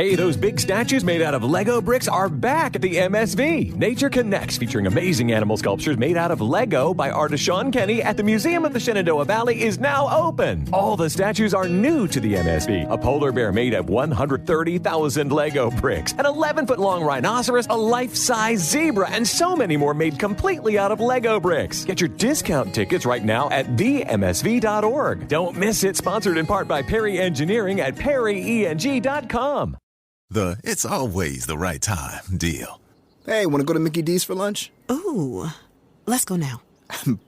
Hey, those big statues made out of Lego bricks are back at the MSV. Nature Connects, featuring amazing animal sculptures made out of Lego by artist Sean Kenny at the Museum of the Shenandoah Valley is now open. All the statues are new to the MSV. A polar bear made of 130,000 Lego bricks, an 11-foot-long rhinoceros, a life-size zebra, and so many more made completely out of Lego bricks. Get your discount tickets right now at themsv.org. Don't miss it. Sponsored in part by Perry Engineering at perryeng.com. It's always the right time deal. Hey, want to go to Mickey D's for lunch? Ooh, let's go now.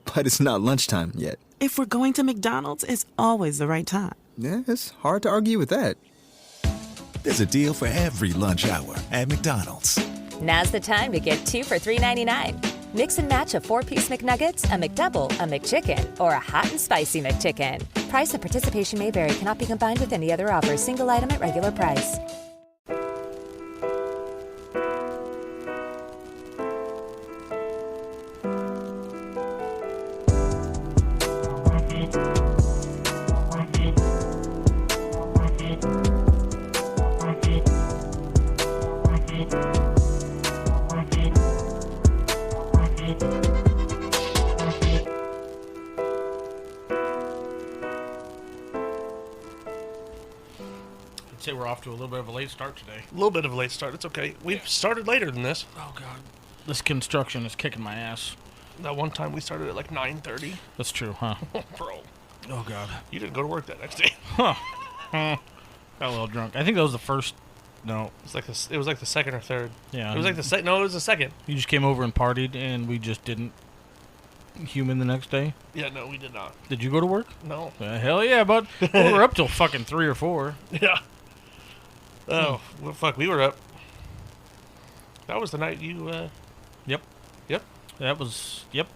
But it's not lunchtime yet. If we're going to McDonald's, it's always the right time. Yeah, it's hard to argue with that. There's a deal for every lunch hour at McDonald's. Now's the time to get 2 for $3.99. Mix and match a 4-piece McNuggets, a McDouble, a McChicken, or a hot and spicy McChicken. Price and participation may vary. Cannot be combined with any other offer. Single item at regular price. Say we're off to a little bit of a late start today. A little bit of a late start. It's okay. We started later than this. Oh, God. This construction is kicking my ass. That one time we started at like 9:30. That's true, huh? Bro. Oh, God. You didn't go to work that next day. Huh. Got a little drunk. I think that was the first... No. It was like the second or third. Yeah. It was like the second. No, it was the second. You just came over and partied, and we just didn't human the next day? Yeah, no, we did not. Did you go to work? No. Hell yeah, bud. We were up till fucking 3 or 4. Yeah. Oh, well, fuck, we were up. That was the night you, Yep. Yep. That was, yep.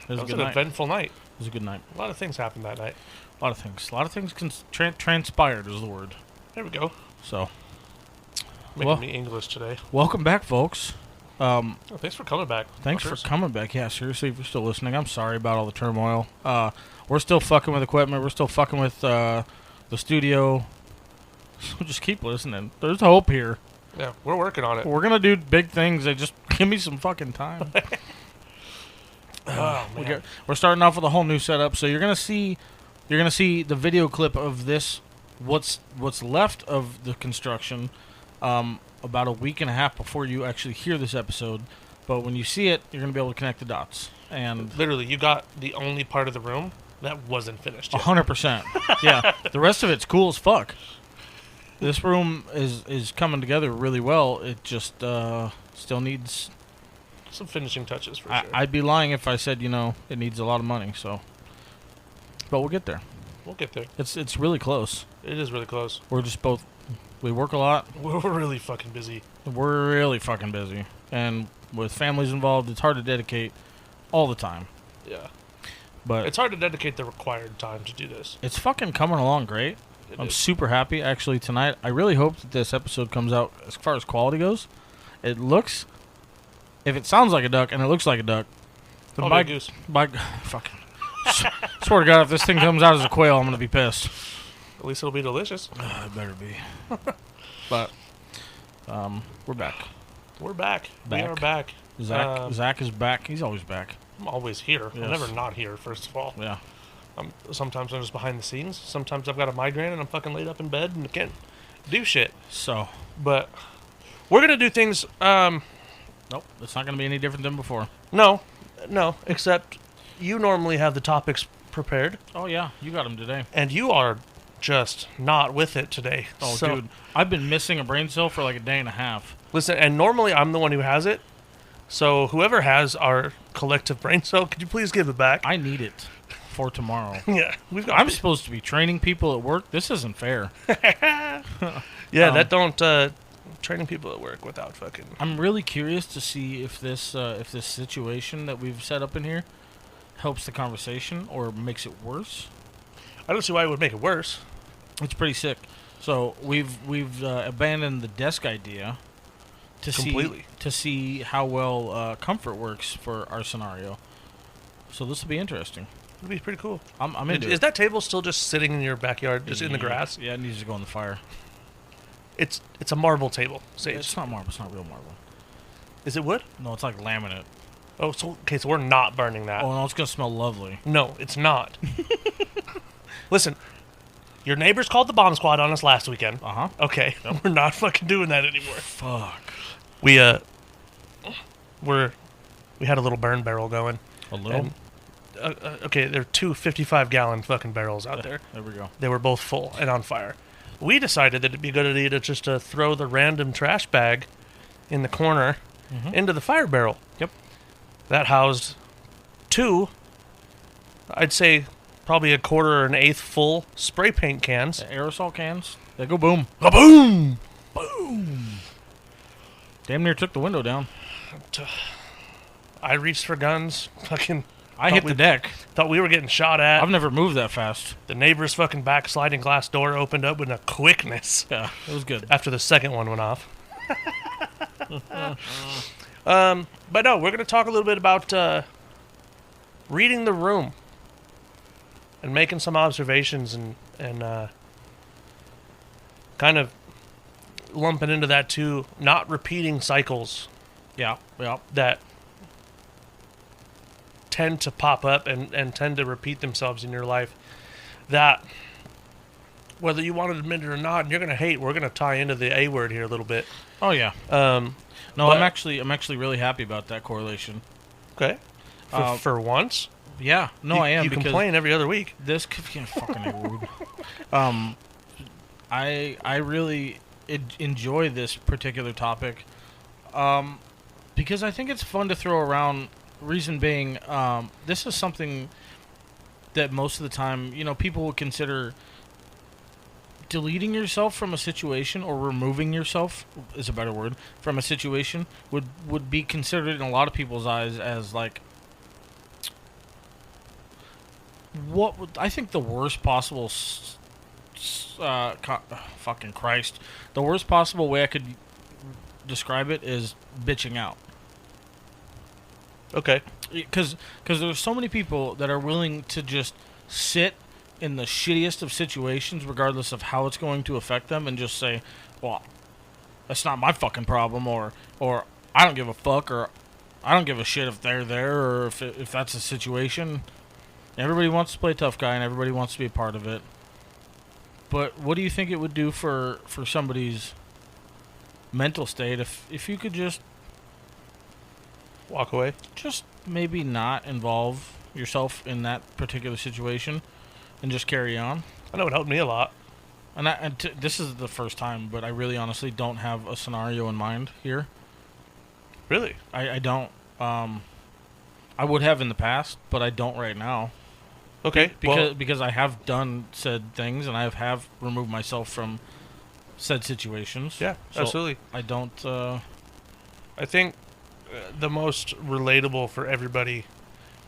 It was That a was good an night. eventful night. It was a good night. A lot of things happened that night. A lot of things. A lot of things transpired is the word. There we go. So. Making me English today. Welcome back, folks. Oh, thanks for coming back. Thanks for coming back. Yeah, seriously, if you're still listening, I'm sorry about all the turmoil. We're still fucking with equipment. We're still fucking with the studio. So just keep listening. There's hope here. Yeah, we're working on it. We're going to do big things. Just give me some fucking time. Oh, man. We're starting off with a whole new setup. So you're going to see the video clip of this, what's left of the construction, about a week and a half before you actually hear this episode. But when you see it, you're going to be able to connect the dots. And literally, you got the only part of the room that wasn't finished yet. 100%. Yeah. The rest of it's cool as fuck. This room is coming together really well. It just still needs some finishing touches for sure. I'd be lying if I said, it needs a lot of money. So, but we'll get there. We'll get there. It's really close. It is really close. We're just both. We work a lot. We're really fucking busy. We're really fucking busy, and with families involved, it's hard to dedicate all the time. Yeah. But it's hard to dedicate the required time to do this. It's fucking coming along great. I'm super happy, actually, tonight. I really hope that this episode comes out, as far as quality goes. It looks... If it sounds like a duck and it looks like a duck... Then by goose. Fucking... Swear to God, if this thing comes out as a quail, I'm going to be pissed. At least it'll be delicious. It better be. But, we're back. We're back. We are back. Zach is back. He's always back. I'm always here. Yes. I'm never not here, first of all. Yeah. Sometimes I'm just behind the scenes. Sometimes I've got a migraine and I'm fucking laid up in bed and can't do shit. So. But we're going to do things... Nope. It's not going to be any different than before. No. Except you normally have the topics prepared. Oh, yeah. You got them today. And you are just not with it today. Oh, dude. I've been missing a brain cell for like a day and a half. Listen, and normally I'm the one who has it. So whoever has our collective brain cell, could you please give it back? I need it. For tomorrow. Yeah. I'm supposed to be training people at work. This isn't fair. Yeah, that don't training people at work without fucking... I'm really curious to see if this situation that we've set up in here helps the conversation or makes it worse. I don't see why it would make it worse. It's pretty sick. So we've abandoned the desk idea to see how well comfort works for our scenario. So this will be interesting. It'd be pretty cool. I'm into it. Is that table still just sitting in your backyard, just in the grass? Yeah, it needs to go in the fire. It's a marble table, Sage. It's not marble. It's not real marble. Is it wood? No, it's like laminate. Oh, so we're not burning that. Oh, no, it's gonna smell lovely. No, it's not. Listen, your neighbors called the bomb squad on us last weekend. Uh-huh. Okay, we're not fucking doing that anymore. Fuck. We had a little burn barrel going. A little? And, okay, there are two 55-gallon fucking barrels out there. There we go. They were both full and on fire. We decided that it'd be a good idea to just throw the random trash bag in the corner into the fire barrel. Yep. That housed two, I'd say probably a quarter or an eighth full spray paint cans. The aerosol cans. They go boom. Kaboom! Boom! Damn near took the window down. I reached for guns. Fucking. I hit the deck. Thought we were getting shot at. I've never moved that fast. The neighbor's fucking back sliding glass door opened up with a quickness. Yeah, it was good. After the second one went off. But no, we're going to talk a little bit about reading the room and making some observations and kind of lumping into that too, not repeating cycles. Yeah. That tend to pop up and tend to repeat themselves in your life. That, whether you want to admit it or not, and you're going to hate, we're going to tie into the A word here a little bit. Oh, yeah. No, I'm actually really happy about that correlation. Okay. For once? Yeah. No, I am. You because complain every other week. This could be fucking rude. I really enjoy this particular topic because I think it's fun to throw around. Reason being, this is something that most of the time, people would consider deleting yourself from a situation or removing yourself is a better word from a situation would be considered in a lot of people's eyes as like what would I think the worst possible fucking Christ, the worst possible way I could describe it is bitching out. Okay. Because there's so many people that are willing to just sit in the shittiest of situations, regardless of how it's going to affect them, and just say, well, that's not my fucking problem, or I don't give a fuck, or I don't give a shit if they're there, or if that's a situation. Everybody wants to play tough guy, and everybody wants to be a part of it. But what do you think it would do for somebody's mental state if you could just walk away? Just maybe not involve yourself in that particular situation and just carry on. I know it helped me a lot. This is the first time, but I really honestly don't have a scenario in mind here. Really? I don't. I would have in the past, but I don't right now. Okay. Because I have done said things and I have removed myself from said situations. Yeah, so absolutely. I don't. I think the most relatable for everybody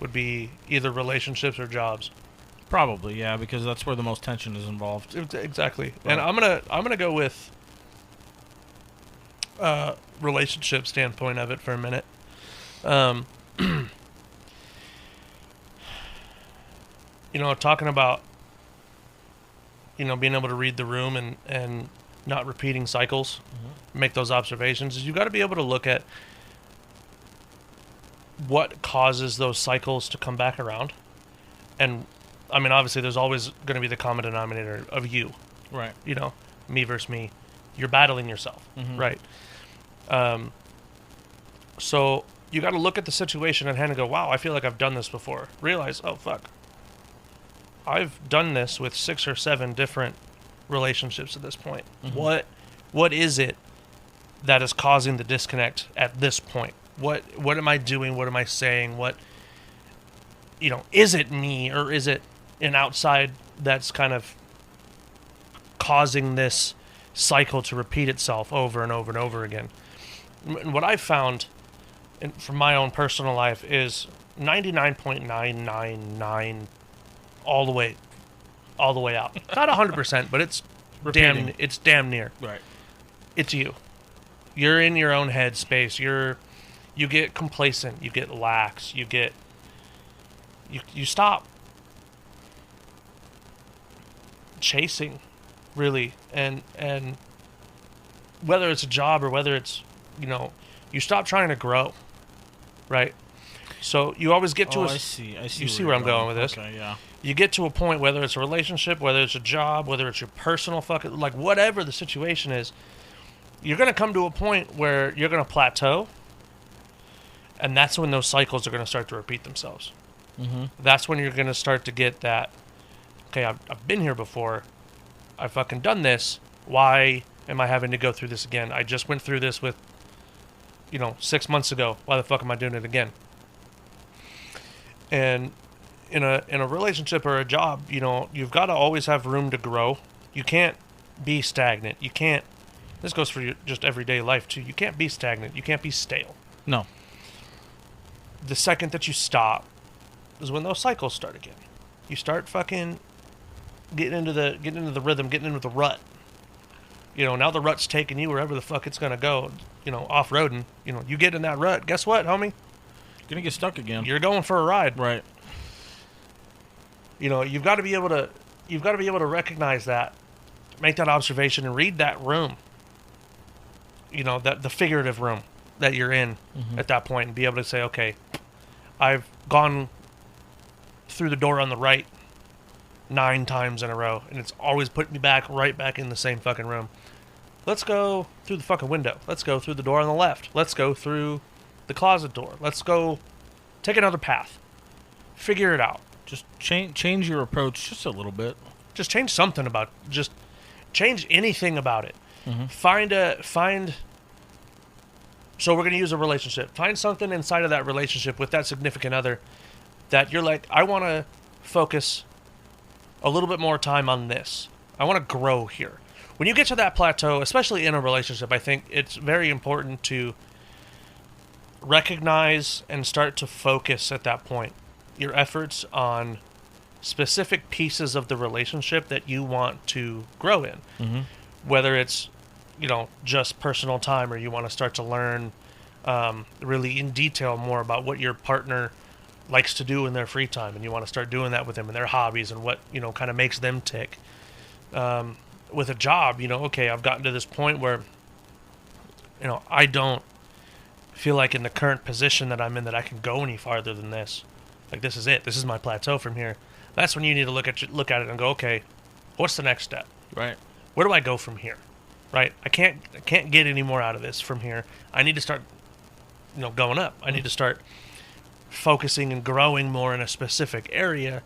would be either relationships or jobs. Probably, yeah, because that's where the most tension is involved. Exactly. Right. And I'm gonna go with relationship standpoint of it for a minute. Talking about being able to read the room and not repeating cycles, make those observations, is you got to be able to look at what causes those cycles to come back around. And I mean, obviously there's always going to be the common denominator of you, right? Me versus me. You're battling yourself, right? So you got to look at the situation at hand and go, wow, I feel like I've done this before. Realize, oh fuck, I've done this with 6 or 7 different relationships at this point. What is it that is causing the disconnect at this point? What am I doing? What am I saying? Is it me, or is it an outside that's kind of causing this cycle to repeat itself over and over and over again? And what I've found from my own personal life is 99.999 all the way out. Not 100%, but it's damn near. Right. It's you. You're in your own head space. You get complacent. You get lax. You stop chasing, really, and whether it's a job or whether it's, you stop trying to grow, right? So you always get to I see. You see where I'm going with this? Okay, yeah. You get to a point, whether it's a relationship, whether it's a job, whether it's your personal like whatever the situation is, you're going to come to a point where you're going to plateau, and that's when those cycles are going to start to repeat themselves. Mm-hmm. That's when you're going to start to get that, okay, I've been here before. I've fucking done this. Why am I having to go through this again? I just went through this with, 6 months ago. Why the fuck am I doing it again? And in a relationship or a job, you've got to always have room to grow. You can't be stagnant. You can't. This goes for just everyday life too. You can't be stagnant. You can't be stale. No. The second that you stop is when those cycles start again. You start fucking getting into the rhythm, getting into the rut. Now the rut's taking you wherever the fuck it's gonna go. Off-roading. You get in that rut. Guess what, homie? You're gonna get stuck again. You're going for a ride. Right. You've got to be able to recognize that, make that observation, and read that room. That the figurative room that you're in at that point, and be able to say, okay, I've gone through the door on the right 9 times in a row, and it's always put me right back in the same fucking room. Let's go through the fucking window. Let's go through the door on the left. Let's go through the closet door. Let's go take another path. Figure it out. Just change your approach just a little bit. Just change something just change anything about it. Mm-hmm. So we're going to use a relationship. Find something inside of that relationship with that significant other that you're like, I want to focus a little bit more time on this. I want to grow here. When you get to that plateau, especially in a relationship, I think it's very important to recognize and start to focus at that point your efforts on specific pieces of the relationship that you want to grow in. Mm-hmm. Whether it's, just personal time, or you want to start to learn really in detail more about what your partner likes to do in their free time, and you want to start doing that with them and their hobbies and what, kind of makes them tick. With a job, okay, I've gotten to this point where, I don't feel like in the current position that I'm in that I can go any farther than this. Like, this is it. This is my plateau from here. That's when you need to look at it and go, okay, what's the next step? Right. Where do I go from here? Right? I can't get any more out of this from here. I need to start, going up. I need to start focusing and growing more in a specific area.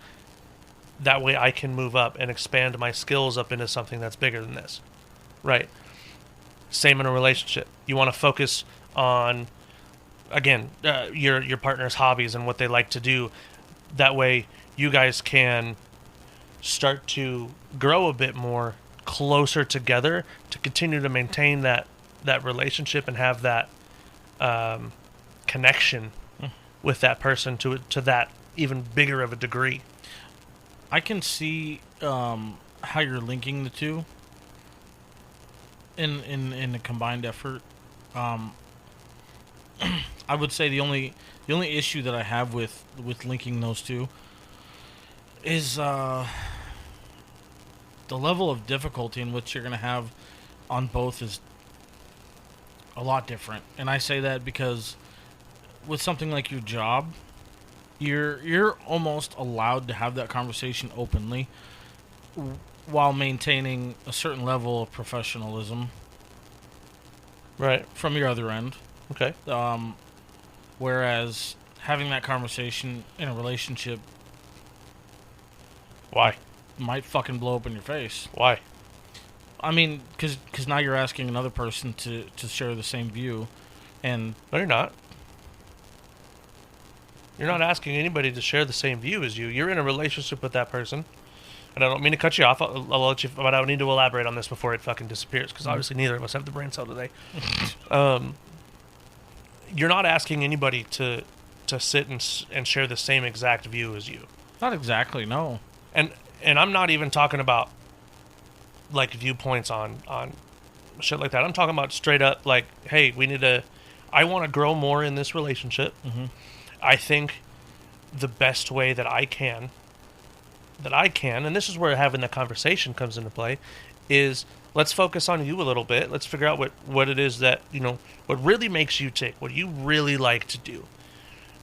That way I can move up and expand my skills up into something that's bigger than this. Right? Same in a relationship. You want to focus on, again, your partner's hobbies and what they like to do. That way you guys can start to grow a bit more closer together to continue to maintain that relationship and have that connection with that person to that even bigger of a degree. I can see how you're linking the two in a combined effort. I would say the only issue that I have with linking those two is the level of difficulty in which you're going to have on both is a lot different. And I say that because with something like your job, you're almost allowed to have that conversation openly while maintaining a certain level of professionalism. Right. From your other end. Okay. Whereas having that conversation in a relationship, why? Might fucking blow up in your face. Why? I mean, because now you're asking another person to share the same view, and no, you're not. You're not asking anybody to share the same view as you. You're in a relationship with that person, and I don't mean to cut you off. I'll let you, but I don't need to elaborate on this before it fucking disappears, because obviously neither of us have the brain cell today. You're not asking anybody to sit and share the same exact view as you. Not exactly, no. And I'm not even talking about like viewpoints on shit like that. I'm talking about straight up like, hey, I want to grow more in this relationship. Mm-hmm. I think the best way that I can, and this is where having the conversation comes into play, is let's focus on you a little bit. Let's figure out what it is that, what really makes you tick, what you really like to do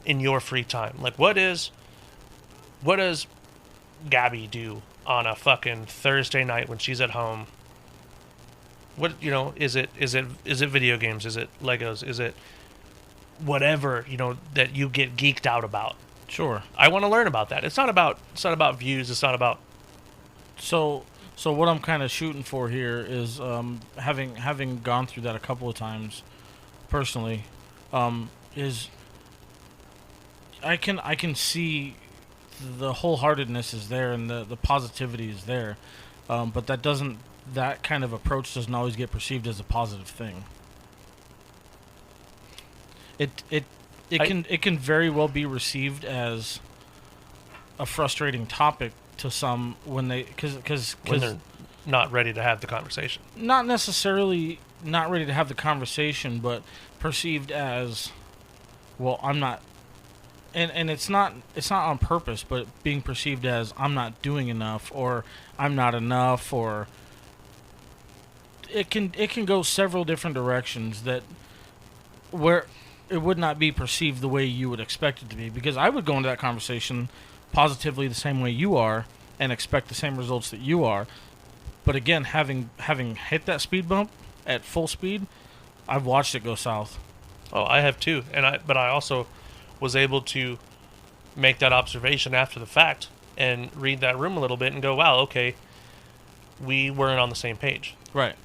in your free time. Like, what does Gabby do on a fucking Thursday night when she's at home? What, is it video games? Is it Legos? Is it whatever, that you get geeked out about? Sure. I want to learn about that. It's not about views. It's not about. So what I'm kind of shooting for here is having gone through that a couple of times personally, is I can see the wholeheartedness is there and the positivity is there, but that kind of approach doesn't always get perceived as a positive thing. It can very well be received as a frustrating topic to some when they're not ready to have the conversation. Not necessarily not ready to have the conversation, but perceived as, well, I'm not, and it's not on purpose, but being perceived as I'm not doing enough, or I'm not enough, or it can go several different directions that where it would not be perceived the way you would expect it to be, because I would go into that conversation positively the same way you are and expect the same results that you are. But again, having hit that speed bump at full speed, I've watched it go south. Oh, I have too. But I also was able to make that observation after the fact and read that room a little bit and go, wow, okay, we weren't on the same page. Right.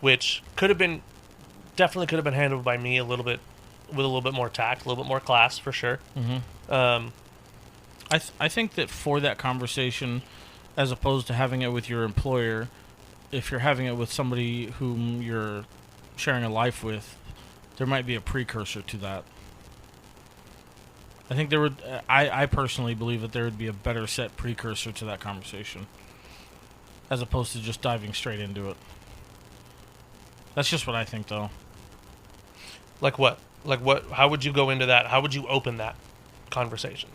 Which definitely could have been handled by me with a little bit more tact, a little bit more class, for sure. Mm-hmm. I think that for that conversation, as opposed to having it with your employer, if you're having it with somebody whom you're sharing a life with, there might be a precursor to that. I think there would. I personally believe that there would be a better set precursor to that conversation, as opposed to just diving straight into it. That's just what I think, though. Like what? Like what? How would you go into that? How would you open that conversation?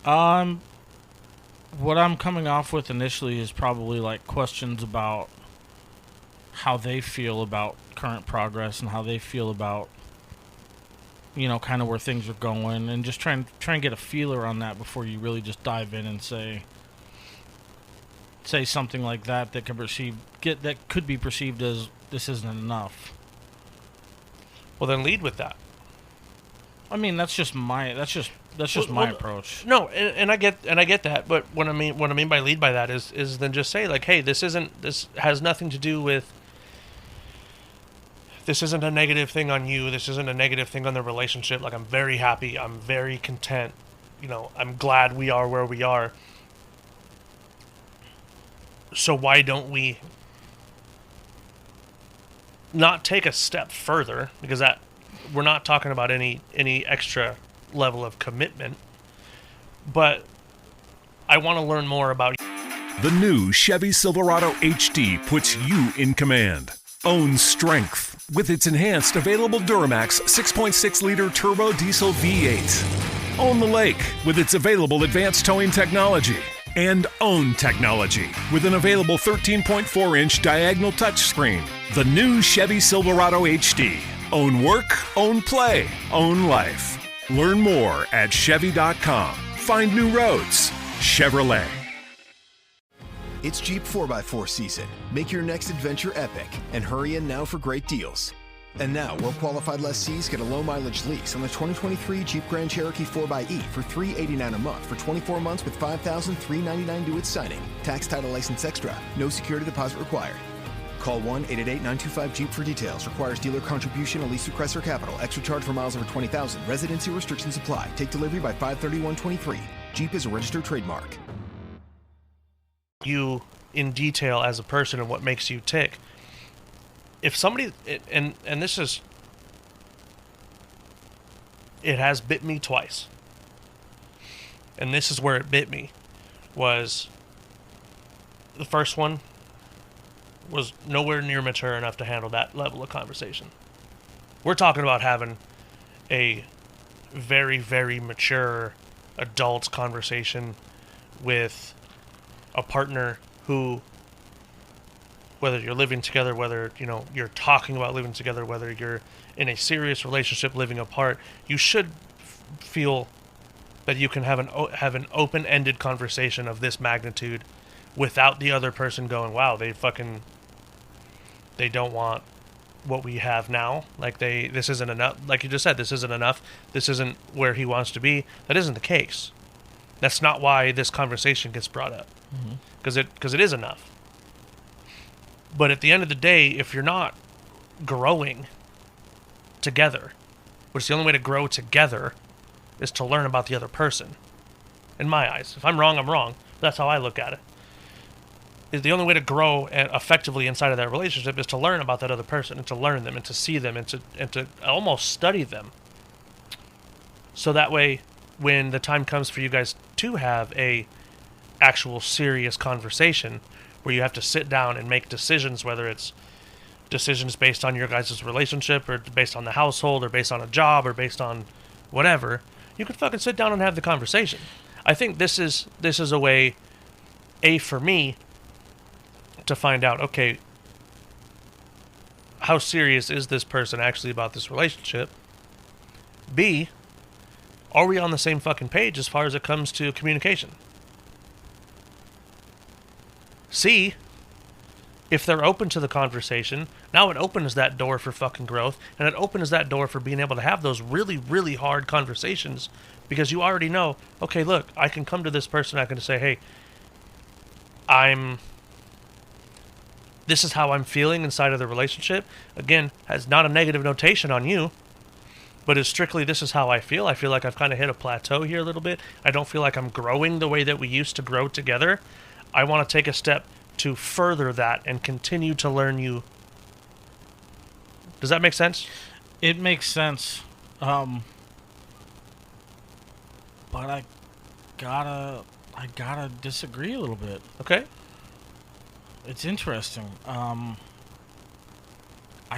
What I'm coming off with initially is probably like questions about how they feel about current progress and how they feel about, kind of where things are going, and just try and get a feeler on that before you really just dive in and say something like that could be perceived as this isn't enough. Well, then lead with that. I mean, that's just my approach. No, and I get that, but what I mean by lead by that is then just say, like, hey, this has nothing to do with. This isn't a negative thing on you. This isn't a negative thing on the relationship. Like, I'm very happy. I'm very content. I'm glad we are where we are. So why don't we not take a step further? Because that we're not talking about any extra level of commitment. But I want to learn more about you. The new Chevy Silverado HD puts you in command. Own strength with its enhanced available Duramax 6.6-liter turbo diesel V8. Own the lake with its available advanced towing technology. And own technology with an available 13.4-inch diagonal touchscreen. The new Chevy Silverado HD. Own work, own play, own life. Learn more at Chevy.com. Find new roads. Chevrolet. It's Jeep 4x4 season. Make your next adventure epic and hurry in now for great deals. And now, well-qualified lessees get a low-mileage lease on the 2023 Jeep Grand Cherokee 4xe for $389 a month for 24 months with $5,399 due at signing. Tax, title, license extra. No security deposit required. Call 1-888-925-JEEP for details. Requires dealer contribution, a lease through Chrysler Capital. Extra charge for miles over 20,000. Residency restrictions apply. Take delivery by 5/31/23. Jeep is a registered trademark. You in detail as a person and what makes you tick. If somebody, and this is, it has bit me twice. And this is where it bit me, was the first one was nowhere near mature enough to handle that level of conversation. We're talking about having a very, very mature adult conversation with a partner who, whether you're living together, whether, you're talking about living together, whether you're in a serious relationship living apart, you should feel that you can have an open-ended conversation of this magnitude without the other person going, wow, they don't want what we have now. Like, this isn't enough. Like you just said, this isn't enough. This isn't where he wants to be. That isn't the case. That's not why this conversation gets brought up. Because it is enough. But at the end of the day, if you're not growing together, which the only way to grow together is to learn about the other person. In my eyes. If I'm wrong, I'm wrong. That's how I look at it. Is the only way to grow effectively inside of that relationship is to learn about that other person and to learn them and to see them and to almost study them. So that way, when the time comes for you guys to have a actual serious conversation where you have to sit down and make decisions, whether it's decisions based on your guys' relationship or based on the household or based on a job or based on whatever, you can fucking sit down and have the conversation. I think this is a way, for me, to find out, okay, how serious is this person actually about this relationship? B, are we on the same fucking page as far as it comes to communication? C, if they're open to the conversation, now it opens that door for fucking growth, and it opens that door for being able to have those really, really hard conversations, because you already know, okay, look, I can come to this person, I can say, hey, this is how I'm feeling inside of the relationship. Again, has not a negative notation on you, but is strictly, this is how I feel. I feel like I've kind of hit a plateau here a little bit. I don't feel like I'm growing the way that we used to grow together. I want to take a step to further that and continue to learn you. Does that make sense? It makes sense. But I gotta disagree a little bit. Okay. It's interesting. I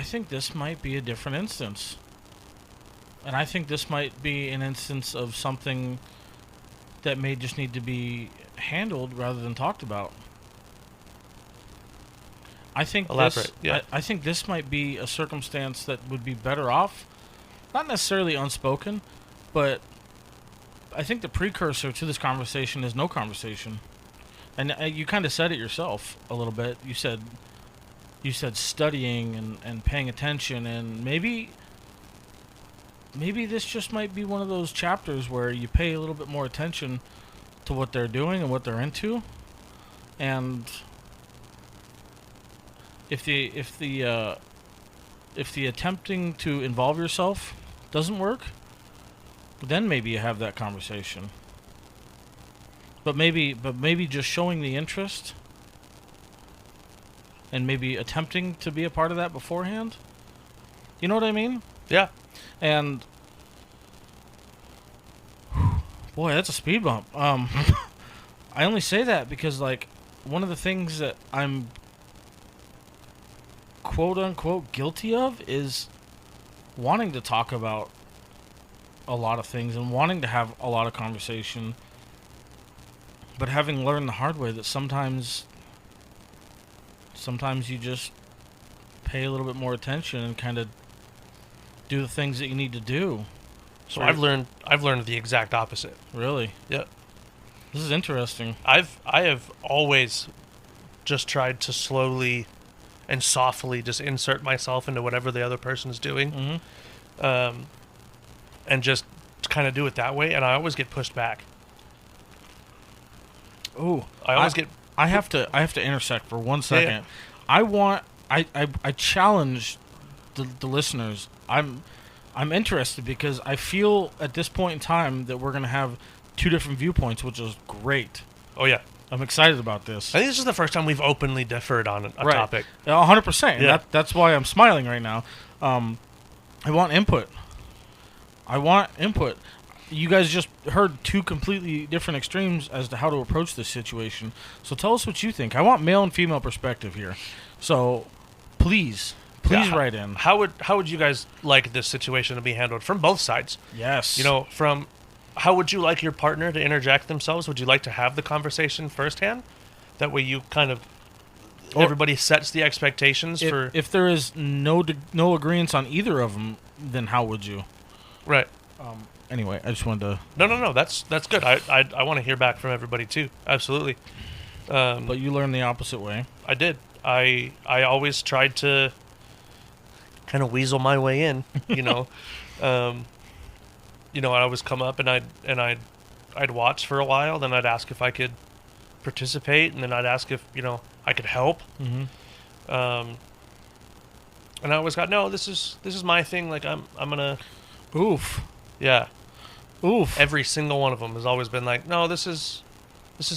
think this might be a different instance. And I think this might be an instance of something that may just need to be handled rather than talked about. I think Elaborate. I think this might be a circumstance that would be better off, not necessarily unspoken, but I think the precursor to this conversation is no conversation. And you kind of said it yourself a little bit. You said studying and paying attention, and maybe this just might be one of those chapters where you pay a little bit more attention to what they're doing and what they're into, and if the attempting to involve yourself doesn't work, then maybe you have that conversation. But maybe just showing the interest and maybe attempting to be a part of that beforehand. You know what I mean? Yeah. And boy, that's a speed bump. I only say that because, like, one of the things that I'm quote unquote guilty of is wanting to talk about a lot of things and wanting to have a lot of conversation, but having learned the hard way that sometimes you just pay a little bit more attention and kind of do the things that you need to do. So I've learned the exact opposite. Really? Yeah. This is interesting. I have always just tried to slowly and softly just insert myself into whatever the other person's doing, and just kind of do it that way. And I always get pushed back. Oh, I have to intersect for 1 second. Yeah. I challenge the listeners. I'm interested because I feel at this point in time that we're going to have two different viewpoints, which is great. Oh yeah, I'm excited about this. I think this is the first time we've openly differed on a topic. 100%. Yeah. That's why I'm smiling right now. I want input. You guys just heard two completely different extremes as to how to approach this situation. So tell us what you think. I want male and female perspective here. So please write in. How would you guys like this situation to be handled from both sides? Yes. From how would you like your partner to interject themselves? Would you like to have the conversation firsthand? That way you kind of Or- everybody sets the expectations for If there is no agreement on either of them, then how would you? right. Anyway, I just wanted to. No. That's good. I want to hear back from everybody too. Absolutely. But you learned the opposite way. I did. I always tried to kind of weasel my way in. You know, I'd always come up and I'd watch for a while. Then I'd ask if I could participate, and then I'd ask if I could help. Mm-hmm. And I always got no. This is my thing. Like I'm gonna. Oof. Yeah. Oof. Every single one of them has always been like, no, this is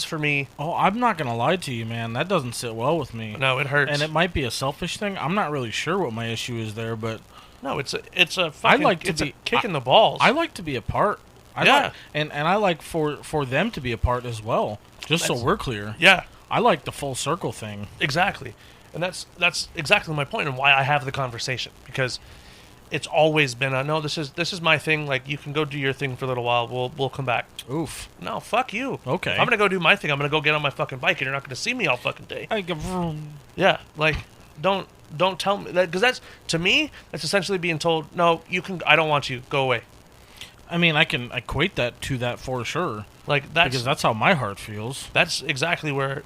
for me. Oh, I'm not gonna lie to you, man. That doesn't sit well with me. No, it hurts. And it might be a selfish thing. I'm not really sure what my issue is there, but no, it's a fucking, like to it's be a kick in the balls. I like to be a part. Yeah. And I like for them to be a part as well. Just so we're clear. Yeah. I like the full circle thing. Exactly. And that's exactly my point and why I have the conversation, because it's always been no, this is my thing. Like, you can go do your thing for a little while. We'll come back. Oof. No, fuck you. Okay. If I'm gonna go do my thing. I'm gonna go get on my fucking bike, and you're not gonna see me all fucking day. I go vroom. Yeah, like don't tell me that, because that's, to me, that's essentially being told, no, you can. I don't want you. Go away. I mean, I can equate that to that for sure. Like because that's how my heart feels. That's exactly where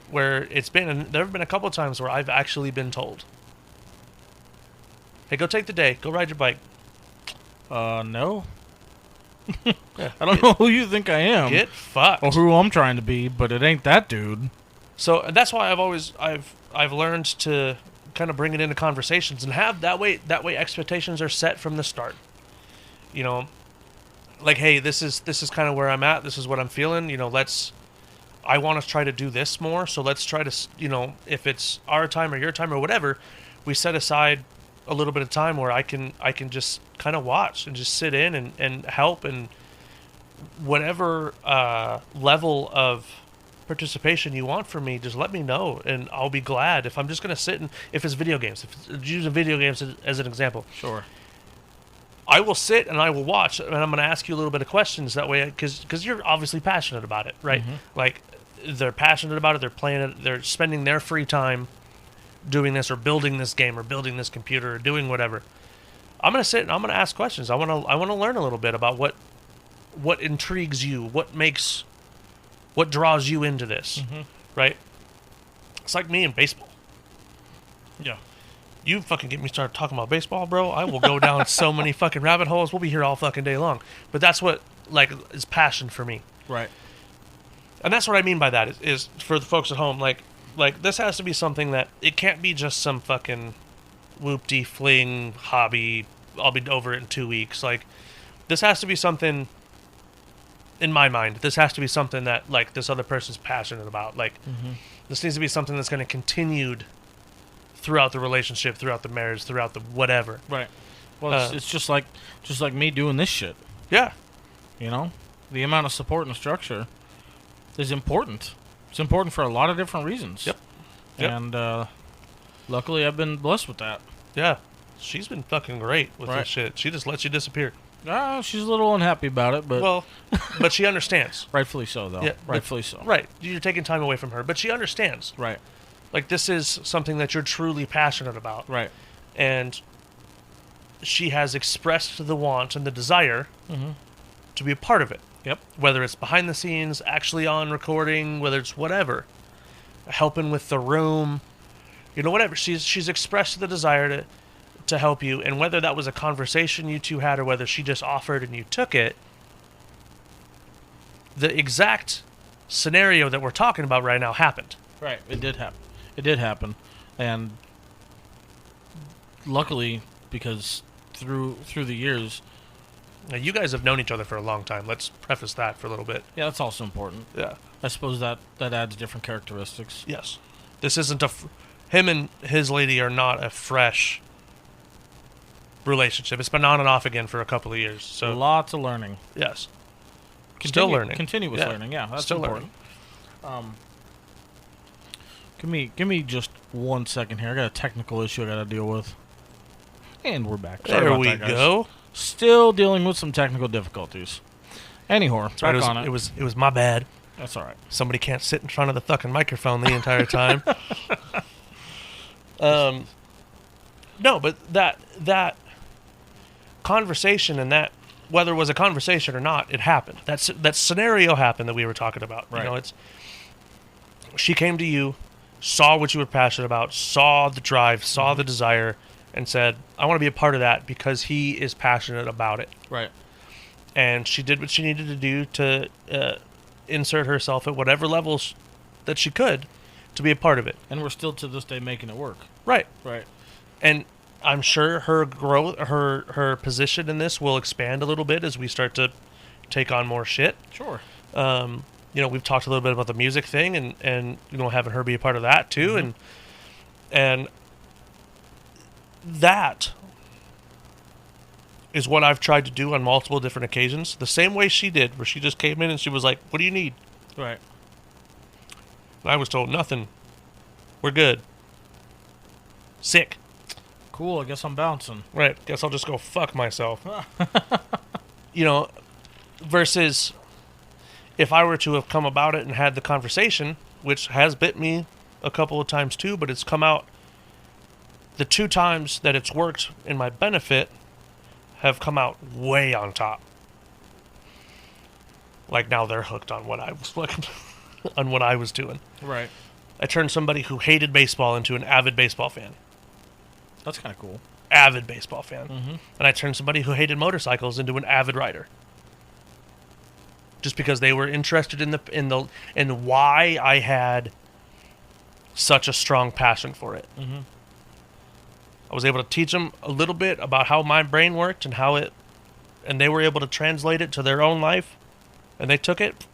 it's been, and there have been a couple of times where I've actually been told, "Hey, go take the day. Go ride your bike." No. Yeah, I don't know who you think I am. Get fucked. Or who I'm trying to be, but it ain't that dude. So that's why I've learned to kind of bring it into conversations and have that way expectations are set from the start. You know, like, hey, this is kind of where I'm at. This is what I'm feeling. You know, I want to try to do this more. So let's try to, if it's our time or your time or whatever, we set aside a little bit of time where I can just kind of watch and just sit in and help, and whatever level of participation you want from me, just let me know, and I'll be glad. If I'm just going to sit and, if it's video games, if it's using video games as an example. Sure. I will sit and I will watch, and I'm going to ask you a little bit of questions that way, because you're obviously passionate about it, right? Mm-hmm. Like, they're passionate about it, they're playing it, they're spending their free time doing this, or building this game, or building this computer, or doing whatever. I'm going to sit and I'm going to ask questions. I want to learn a little bit about what intrigues you, what draws you into this, right? It's like me in baseball. Yeah. You fucking get me started talking about baseball, bro. I will go down so many fucking rabbit holes. We'll be here all fucking day long. But that's what, like, is passion for me. Right. And that's what I mean by that is for the folks at home, like this has to be something that, it can't be just some fucking whoop-de-fling hobby. I'll be over it in 2 weeks. Like, this has to be something, in my mind, this has to be something that, like, this other person's passionate about. Like, this needs to be something that's going to continue throughout the relationship, throughout the marriage, throughout the whatever. Right. Well, it's just like me doing this shit. Yeah. You know, the amount of support and structure is important. It's important for a lot of different reasons. Yep. And luckily, I've been blessed with that. Yeah. She's been fucking great with Right. this shit. She just lets you disappear. She's a little unhappy about it, but Well, but she understands. rightfully so, though. Yeah, Rightfully so. Right. You're taking time away from her, but she understands. Right. Like, this is something that you're truly passionate about. Right. And she has expressed the want and the desire to be a part of it. Yep. Whether it's behind the scenes, actually on recording, whether it's whatever, helping with the room, whatever. She's expressed the desire to help you, and whether that was a conversation you two had or whether she just offered and you took it, the exact scenario that we're talking about right now happened. Right. It did happen. It did happen. And luckily, because through the years... Now, you guys have known each other for a long time. Let's preface that for a little bit. Yeah, that's also important. Yeah. I suppose that adds different characteristics. Yes. This isn't him and his lady are not a fresh relationship. It's been on and off again for a couple of years. So lots of learning. Yes. Still learning. Continuous learning. Yeah, that's still important. Give me just 1 second here. I got a technical issue I got to deal with. And we're back. Sorry there about we that, guys. go. Still dealing with some technical difficulties. Anyhow, back Right, on it. It was my bad. That's all right. Somebody can't sit in front of the fucking microphone the entire time. No, but that conversation and that, whether it was a conversation or not, it happened. That scenario happened that we were talking about. Right. You know, she came to you, saw what you were passionate about, saw the drive, saw the desire, and said, I want to be a part of that because he is passionate about it. Right. And she did what she needed to do to insert herself at whatever levels that she could to be a part of it. And we're still to this day making it work. Right. Right. And I'm sure her growth, her position in this will expand a little bit as we start to take on more shit. Sure. You know, we've talked a little bit about the music thing and you know, having her be a part of that too. Mm-hmm. And that is what I've tried to do on multiple different occasions. The same way she did, where she just came in and she was like, what do you need? Right. And I was told, nothing. We're good. Sick. Cool, I guess I'm bouncing. Right. Guess I'll just go fuck myself. You know, versus if I were to have come about it and had the conversation, which has bit me a couple of times too, but it's come out, the 2 times that it's worked in my benefit have come out way on top. Like now they're hooked on what I was on what I was doing. Right. I turned somebody who hated baseball into an avid baseball fan. That's kind of cool. Avid baseball fan. Mm-hmm. And I turned somebody who hated motorcycles into an avid rider. Just because they were interested in why I had such a strong passion for it. Mm-hmm. I was able to teach them a little bit about how my brain worked and they were able to translate it to their own life, and they took it.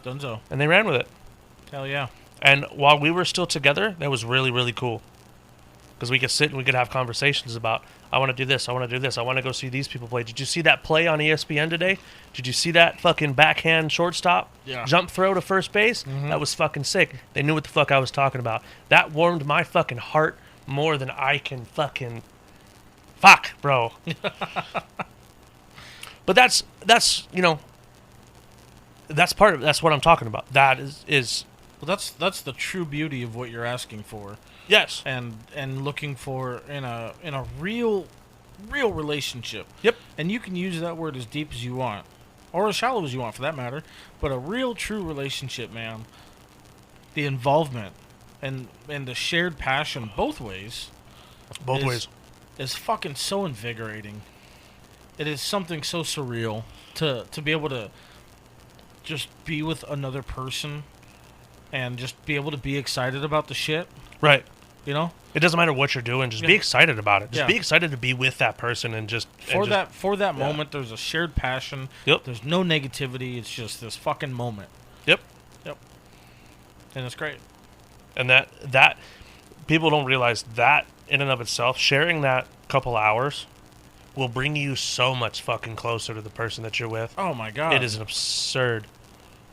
Dunzo. And they ran with it. Hell yeah. And while we were still together, that was really, really cool. Because we could sit and we could have conversations about, I want to do this, I want to do this, I want to go see these people play. Did you see that play on ESPN today? Did you see that fucking backhand shortstop jump throw to first base? Mm-hmm. That was fucking sick. They knew what the fuck I was talking about. That warmed my fucking heart more than I can fucking... Fuck, bro. But that's you know, that's part of that's what I'm talking about. That is well, that's the true beauty of what you're asking for. Yes. And looking for in a real relationship. Yep. And you can use that word as deep as you want, or as shallow as you want for that matter, but a real true relationship, man. The involvement and the shared passion both ways. Both ways. Is fucking so invigorating. It is something so surreal to be able to just be with another person and just be able to be excited about the shit. Right. You know? It doesn't matter what you're doing, just be excited about it. Just be excited to be with that person and just for that moment there's a shared passion. Yep. There's no negativity, it's just this fucking moment. Yep. And it's great. And that people don't realize that in and of itself, sharing that couple hours will bring you so much fucking closer to the person that you're with. Oh my god. It is absurd.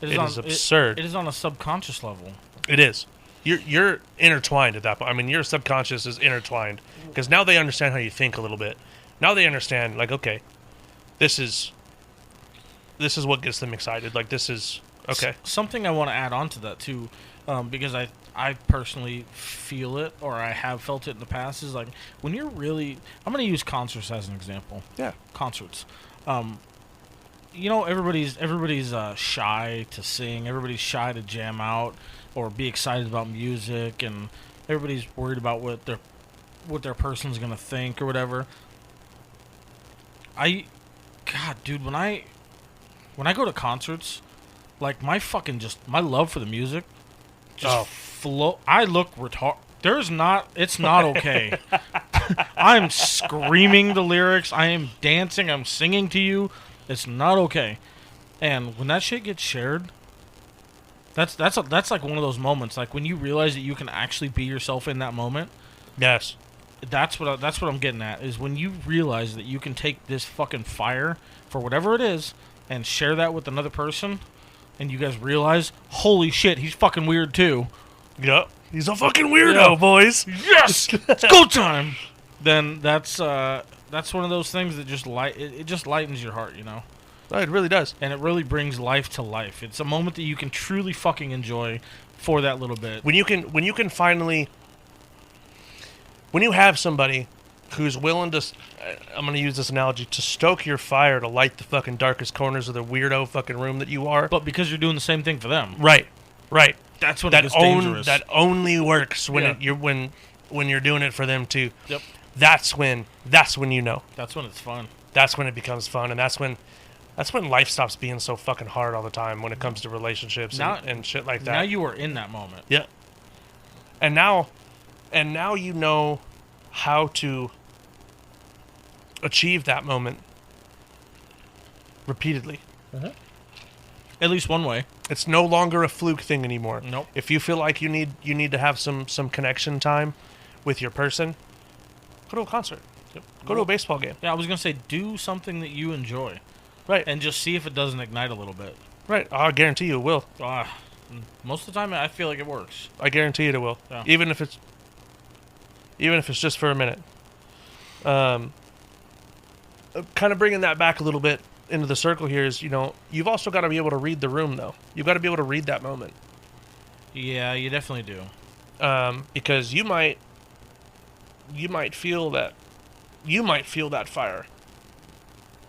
It is absurd. It is on a subconscious level. It is. You're intertwined at that point. I mean, your subconscious is intertwined because now they understand how you think a little bit. Now they understand, like, okay, this is what gets them excited. Like, this is okay. Something I want to add on to that too, because I personally feel it, or I have felt it in the past, is like when you're really, I'm going to use concerts as an example. Yeah, concerts. You know, everybody's shy to sing. Everybody's shy to jam out or be excited about music, and everybody's worried about what their person's gonna think or whatever. God, dude, when I go to concerts, like my love for the music just flow. I look retarded. It's not okay. I'm screaming the lyrics. I am dancing. I'm singing to you. It's not okay. And when that shit gets shared, that's like one of those moments, like when you realize that you can actually be yourself in that moment. Yes. That's what I'm getting at, is when you realize that you can take this fucking fire for whatever it is and share that with another person, and you guys realize, holy shit, he's fucking weird too. Yep. He's a fucking weirdo, boys. Yes! It's go time! Then that's one of those things that just lightens your heart, you know? Oh, it really does. And it really brings life to life. It's a moment that you can truly fucking enjoy for that little bit. When you can finally, when you have somebody who's willing to, I'm going to use this analogy, to stoke your fire to light the fucking darkest corners of the weirdo fucking room that you are. But because you're doing the same thing for them. Right. That's when it gets dangerous. That only works when when you're doing it for them too. Yep. That's when you know. That's when it's fun. That's when it becomes fun, and that's when life stops being so fucking hard all the time when it comes to relationships and shit like that. Now you are in that moment. Yeah. And now you know how to achieve that moment repeatedly. Mm-hmm. At least one way. It's no longer a fluke thing anymore. Nope. If you feel like you need to have some connection time with your person, go to a concert. Yep. Go to a baseball game. Yeah, I was going to say, do something that you enjoy. Right. And just see if it doesn't ignite a little bit. Right. I guarantee you it will. Most of the time, I feel like it works. I guarantee it will. Yeah. Even if it's just for a minute. Kind of bringing that back a little bit into the circle here is, you've also got to be able to read the room, though. You've got to be able to read that moment. Yeah, you definitely do. Because you might feel that fire,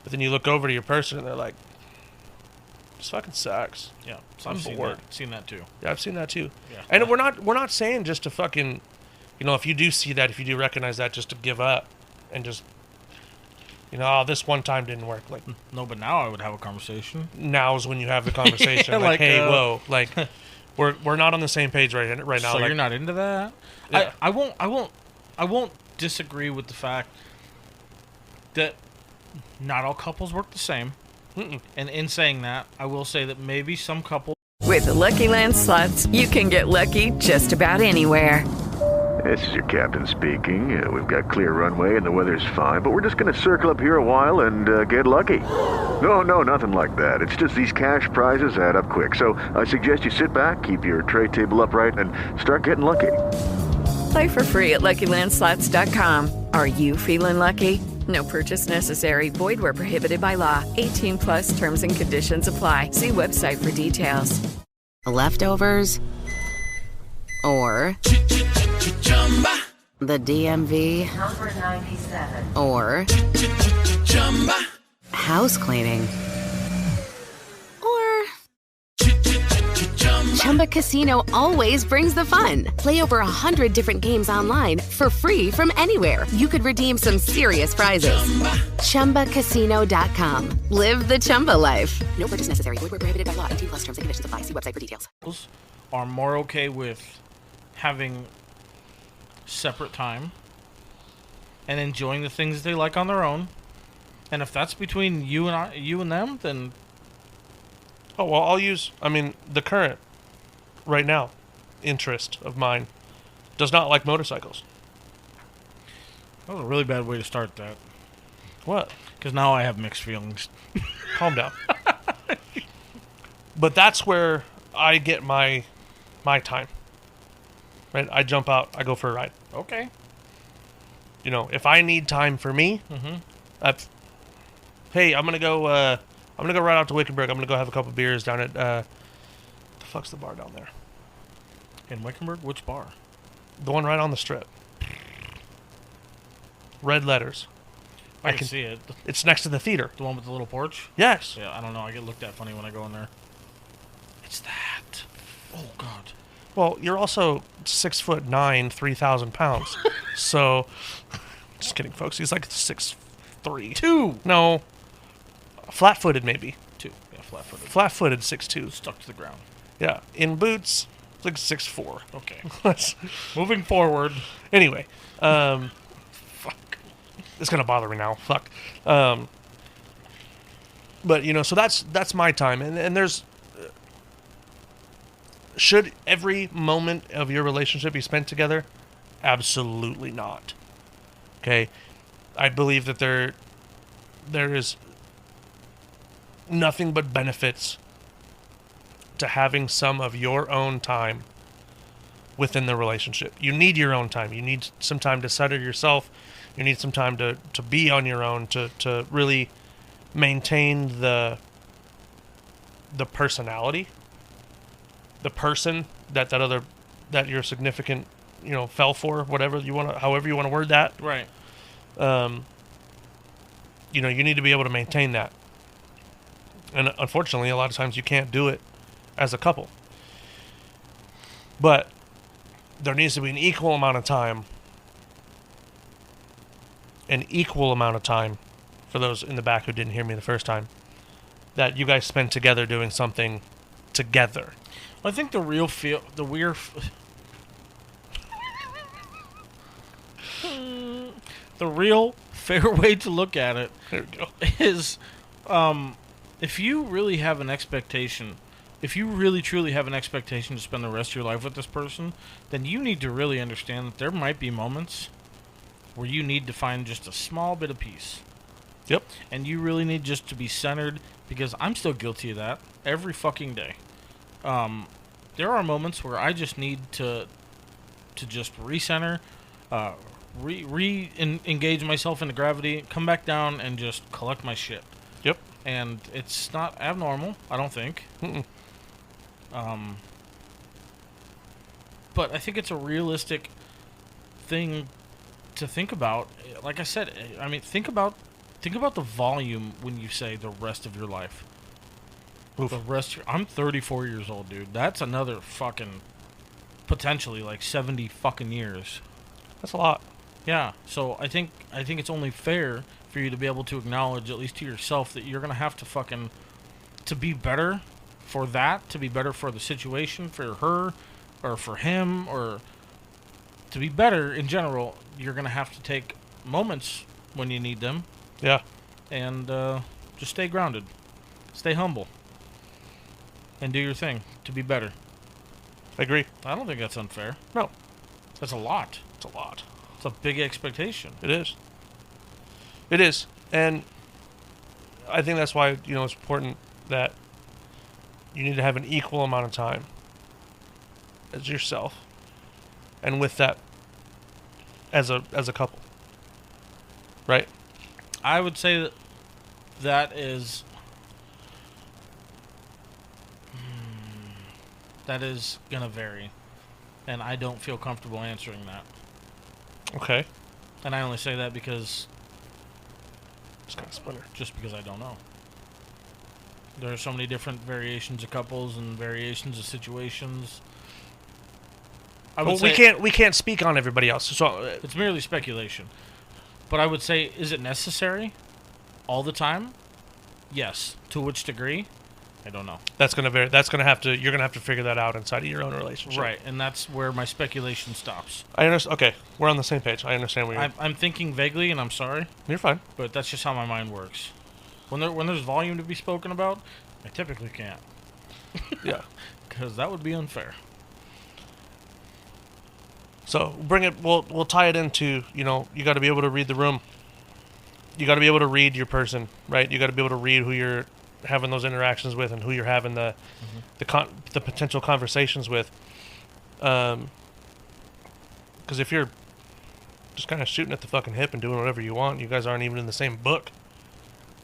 but then you look over to your person and they're like, "This fucking sucks." Yeah, so I'm I've seen that too. Yeah, I've seen that too. Yeah. And we're not saying just to fucking, if you do see that, if you do recognize that, just to give up and just, this one time didn't work. Like, no, but now I would have a conversation. Now is when you have the conversation. Yeah, like, hey, whoa, like, we're not on the same page right now. So like, you're not into that? Yeah. I won't disagree with the fact that not all couples work the same. Mm-mm. And in saying that, I will say that maybe some couples. With the Lucky Land Slots, you can get lucky just about anywhere. This is your captain speaking. We've got clear runway and the weather's fine, but we're just going to circle up here a while and get lucky. No, nothing like that. It's just these cash prizes add up quick. So I suggest you sit back, keep your tray table upright, and start getting lucky. Play for free at LuckyLandSlots.com. Are you feeling lucky? No purchase necessary. Void where prohibited by law. 18 plus terms and conditions apply. See website for details. Leftovers or the DMV number 97 or house cleaning or Chumba Casino always brings the fun. Play over 100 different games online for free from anywhere. You could redeem some serious prizes. ChumbaCasino.com. Live the Chumba life. No purchase necessary. Void where prohibited by law. 18 plus terms and conditions apply. See website for details. Are more okay with having separate time and enjoying the things they like on their own. And if that's between you and them, then oh well, I'll use. I mean, the current right now interest of mine does not like motorcycles. That was a really bad way to start that. What? Because now I have mixed feelings. Calm down. But that's where I get my time. Right? I jump out. I go for a ride. Okay. If I need time for me, hey, I'm gonna go right out to Wickenburg. I'm gonna go have a couple beers down at the fuck's the bar down there? In Wickenburg? Which bar? The one right on the strip. Red letters. I can see it. It's next to the theater. The one with the little porch? Yes. Yeah, I don't know. I get looked at funny when I go in there. It's that. Oh, God. Well, you're also 6'9", 3,000 pounds. So, just kidding, folks. He's like 6'3". 2. No. Flat-footed, maybe. 2. Yeah, flat-footed. Flat-footed, 6'2". Stuck to the ground. Yeah. In boots, like 6'4". Okay. Moving forward. Anyway. Fuck. It's going to bother me now. Fuck. But, so that's my time. And there's... should every moment of your relationship be spent together? Absolutely not. Okay? I believe that there is nothing but benefits to having some of your own time within the relationship. You need your own time. You need some time to settle yourself. You need some time to be on your own, to really maintain the personality, the person that your significant, fell for, whatever you want to, however you want to word that. Right. You need to be able to maintain that. And unfortunately, a lot of times you can't do it as a couple. But there needs to be an equal amount of time. For those in the back who didn't hear me the first time, that you guys spend together doing something together. I think the real fair way to look at it is, if you really have an expectation, if you really truly have an expectation to spend the rest of your life with this person, then you need to really understand that there might be moments where you need to find just a small bit of peace. Yep. And you really need just to be centered, because I'm still guilty of that every fucking day. There are moments where I just need to just recenter, engage myself into gravity, come back down, and just collect my shit. Yep. And it's not abnormal, I don't think. Mm-mm. But I think it's a realistic thing to think about. Like I said, I mean, think about the volume when you say the rest of your life. Oof. I'm 34 years old, dude. That's another fucking potentially like 70 fucking years. That's a lot. Yeah. So I think it's only fair for you to be able to acknowledge, at least to yourself, that you're gonna have to be better for that, to be better for the situation, for her or for him, or to be better in general. You're gonna have to take moments when you need them. Yeah. And just stay grounded, stay humble, and do your thing to be better. I agree. I don't think that's unfair. No. That's a lot. It's a lot. It's a big expectation. It is. It is. And I think that's why, it's important that you need to have an equal amount of time as yourself, and with that as a couple. Right? I would say that is gonna vary, and I don't feel comfortable answering that. Okay. And I only say that because it's kind of splinter. Just because I don't know. There are so many different variations of couples and variations of situations. We can't speak on everybody else, so it's merely speculation. But I would say, is it necessary all the time? Yes. To which degree? I don't know. That's gonna vary. You're gonna have to figure that out inside of your own relationship. Right, and that's where my speculation stops. I understand. Okay, we're on the same page. I understand what you're. I'm thinking vaguely, and I'm sorry. You're fine. But that's just how my mind works. When there's volume to be spoken about, I typically can't. Yeah. Because that would be unfair. So we'll tie it into, you got to be able to read the room. You got to be able to read your person, right? You got to be able to read who you're having those interactions with and who you're having the potential conversations with. Because if you're just kind of shooting at the fucking hip and doing whatever you want, you guys aren't even in the same book,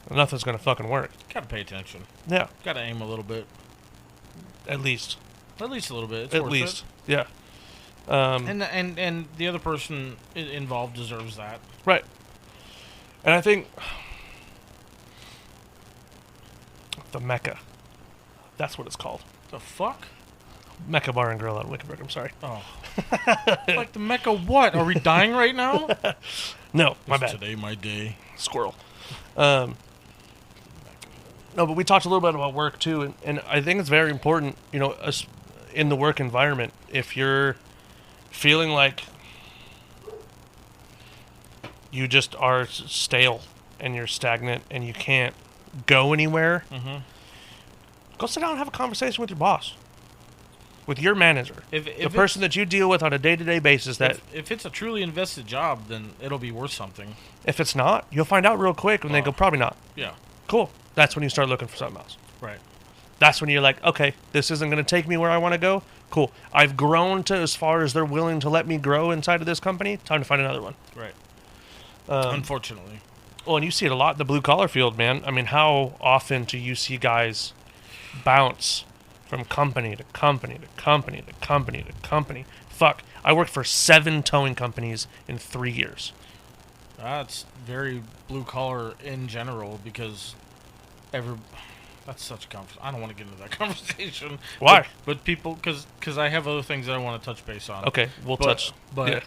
nothing's going to fucking work. Got to pay attention. Yeah. Got to aim a little bit. At least a little bit. It's at worth least. It. Yeah. And the other person involved deserves that. Right. And I think the Mecca, that's what it's called. The fuck? Mecca Bar and Grill out in Wickenburg. I'm sorry. Oh. Like the Mecca what? Are we dying right now? No, my bad. Today my day. Squirrel. No, but we talked a little bit about work too, and I think it's very important, in the work environment, if you're feeling like you just are stale and you're stagnant and you can't go anywhere, go sit down and have a conversation with your boss, with your manager, the person that you deal with on a day-to-day basis. If it's a truly invested job, then it'll be worth something. If it's not, you'll find out real quick when they go, probably not. Yeah. Cool. That's when you start looking for something else. Right. That's when you're like, okay, this isn't going to take me where I want to go. Cool. I've grown to as far as they're willing to let me grow inside of this company. Time to find another one. Right. Unfortunately. Well, and you see it a lot in the blue collar field, man. I mean, how often do you see guys bounce from company to company to company to company to company? Fuck, I worked for 7 towing companies in 3 years. That's very blue collar in general because that's such a conversation. I don't want to get into that conversation. Why? But people, because I have other things that I want to touch base on. Okay, we'll touch. But yeah.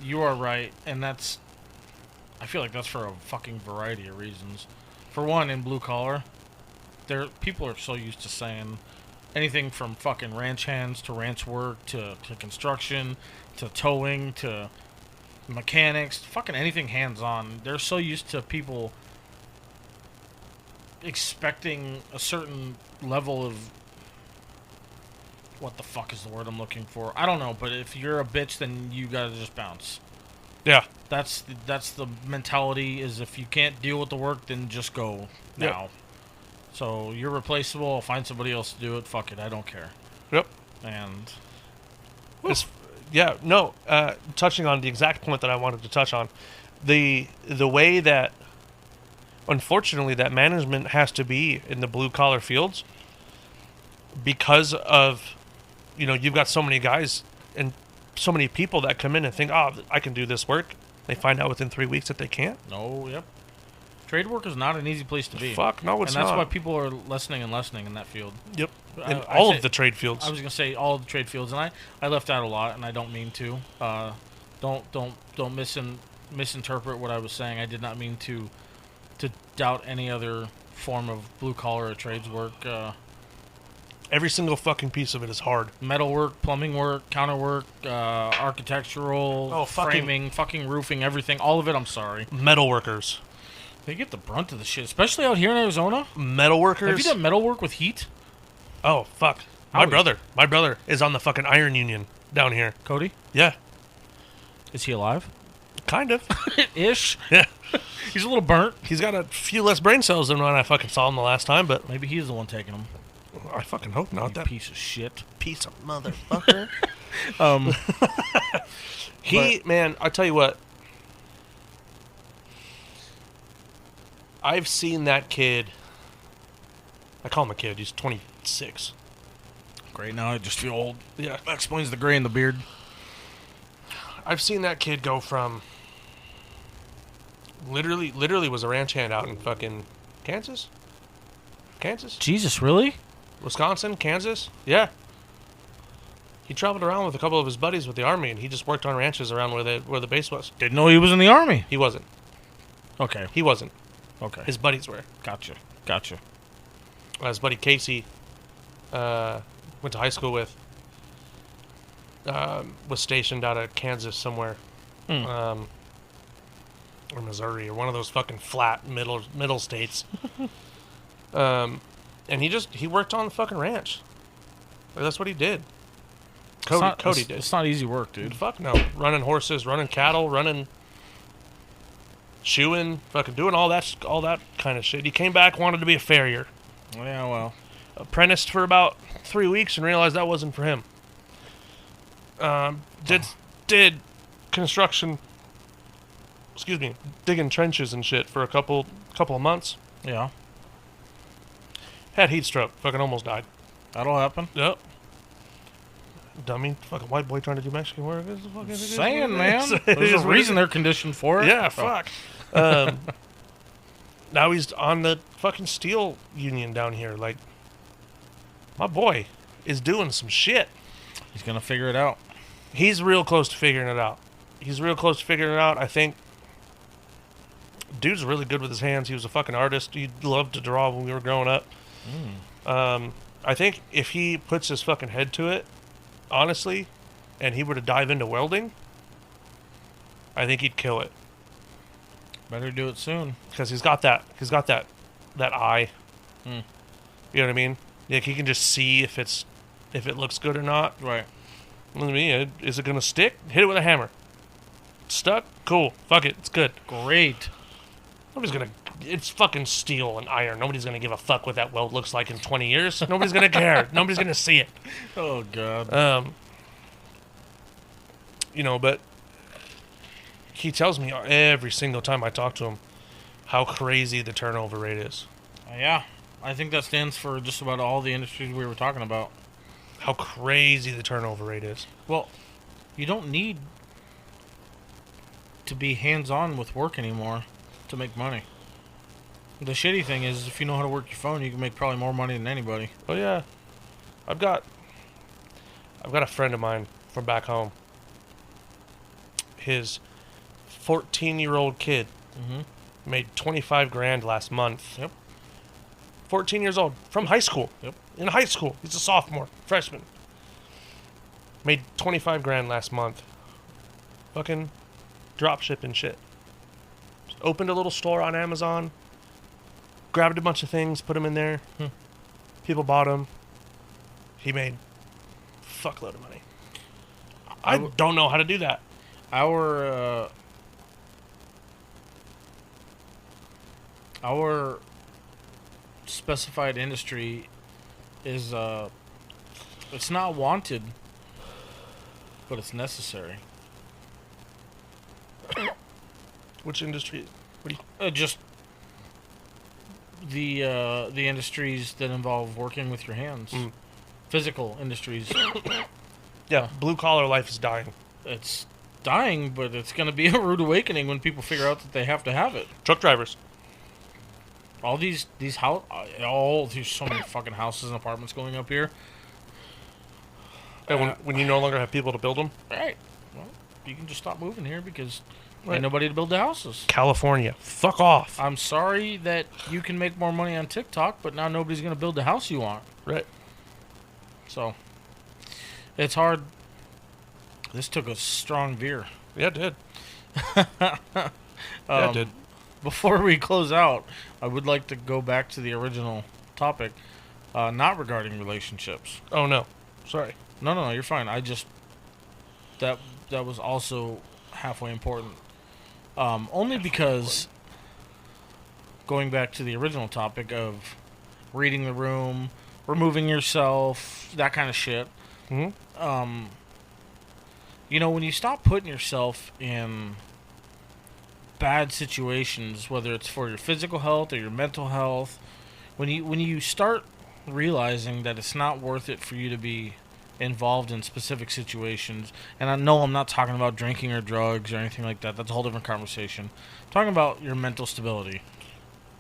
You are right, and I feel like that's for a fucking variety of reasons. For one, in blue collar, people are so used to saying anything from fucking ranch hands to ranch work to construction to towing to mechanics, fucking anything hands-on. They're so used to people expecting a certain level of, what the fuck is the word I'm looking for? I don't know, but if you're a bitch, then you gotta just bounce. Yeah. That's the mentality, is if you can't deal with the work, then just go now. Yep. So you're replaceable, I'll find somebody else to do it, fuck it, I don't care. Yep. And touching on the exact point that I wanted to touch on, the way that, unfortunately, that management has to be in the blue collar fields, because of, you've got so many guys and so many people that come in and think, oh, I can do this work. They find out within 3 weeks that they can't. No, yep. Trade work is not an easy place to be. Fuck, no, it's not. And that's why people are lessening and lessening in that field. Yep. In all of the trade fields. I was going to say all of the trade fields, and I left out a lot, and I don't mean to. Don't misinterpret what I was saying. I did not mean to doubt any other form of blue-collar or trades work. Every single fucking piece of it is hard. Metal work, plumbing work, counter work, architectural, framing, fucking roofing, everything. All of it, I'm sorry. Metal workers. They get the brunt of the shit, especially out here in Arizona. Metal workers. Have you done metal work with heat? Oh, fuck. My brother is on the fucking iron union down here. Cody? Yeah. Is he alive? Kind of. Ish. Yeah. He's a little burnt. He's got a few less brain cells than when I fucking saw him the last time, but... Maybe he's the one taking them. I fucking hope not. That piece of shit. Piece of motherfucker. Man, I tell you what. I've seen that kid. I call him a kid. He's 26. Great. Now I just feel old. Yeah. That explains the gray in the beard. I've seen that kid go from literally was a ranch hand out in fucking Kansas. Jesus, really? Wisconsin, Kansas. Yeah. He traveled around with a couple of his buddies with the Army, and he just worked on ranches around where the base was. Didn't know he was in the Army. He wasn't. Okay. He wasn't. Okay. His buddies were. Gotcha. His buddy Casey went to high school with was stationed out of Kansas somewhere. Or Missouri, or one of those fucking flat middle states. And he worked on the fucking ranch. Like, that's what he did. Cody did. It's not easy work, dude. Fuck no. Running horses, running cattle, shoeing, fucking doing all that kind of shit. He came back, wanted to be a farrier. Yeah, well. Apprenticed for about 3 weeks and realized that wasn't for him. Did construction, digging trenches and shit for a couple of months. Yeah. Had heat stroke. Fucking almost died. That'll happen. Yep. Dummy. Fucking white boy trying to do Mexican work. Saying, man. There's a reason they're conditioned for it. Yeah, fuck. Now he's on the fucking steel union down here. Like, my boy is doing some shit. He's going to figure it out. He's real close to figuring it out. I think dude's really good with his hands. He was a fucking artist. He loved to draw when we were growing up. I think if he puts his fucking head to it, honestly, and he were to dive into welding, I think he'd kill it. Better do it soon. Because he's got that eye. You know what I mean? Like, he can just see if it looks good or not. Right. I mean, is it gonna stick? Hit it with a hammer. Stuck? Cool. Fuck it. It's good. Great. It's fucking steel and iron. Nobody's gonna give a fuck what that weld looks like in 20 years. Nobody's gonna care. Nobody's gonna see it. Oh, God. But he tells me every single time I talk to him how crazy the turnover rate is. Yeah, I think that stands for just about all the industries we were talking about. How crazy the turnover rate is. Well, you don't need to be hands-on with work anymore to make money. The shitty thing is, if you know how to work your phone, you can make probably more money than anybody. Oh yeah, I've got a friend of mine from back home. His 14-year-old kid made 25 grand last month. Yep. 14 years old, from high school. Yep. In high school, he's a sophomore, freshman. Made 25 grand last month. Fucking drop shipping shit. Just opened a little store on Amazon. Grabbed a bunch of things, put them in there. People bought them. He made a fuckload of money. I don't know how to do that. Our specified industry is it's not wanted, but it's necessary. Which industry? What do you... Just the industries that involve working with your hands. Physical industries. Yeah, blue-collar life is dying. It's dying, but it's going to be a rude awakening when people figure out that they have to have it. Truck drivers. All these there's so many fucking houses and apartments going up here. And when you no longer have people to build them? Right. Well, you can just stop moving here because ain't nobody to build the houses. California. Fuck off. I'm sorry that you can make more money on TikTok, but now nobody's going to build the house you want. Right. So, it's hard. This took a strong veer. Yeah, it did. Yeah, it did. Before we close out, I would like to go back to the original topic, not regarding relationships. Oh, no. Sorry. No, you're fine. I just... That was also halfway important. Only because, going back to the original topic of reading the room, removing yourself, that kind of shit. Mm-hmm. You know, when you stop putting yourself in bad situations, whether it's for your physical health or your mental health, when you start realizing that it's not worth it for you to be involved in specific situations, and I know I'm not talking about drinking or drugs or anything like that. That's a whole different conversation. I'm talking about your mental stability.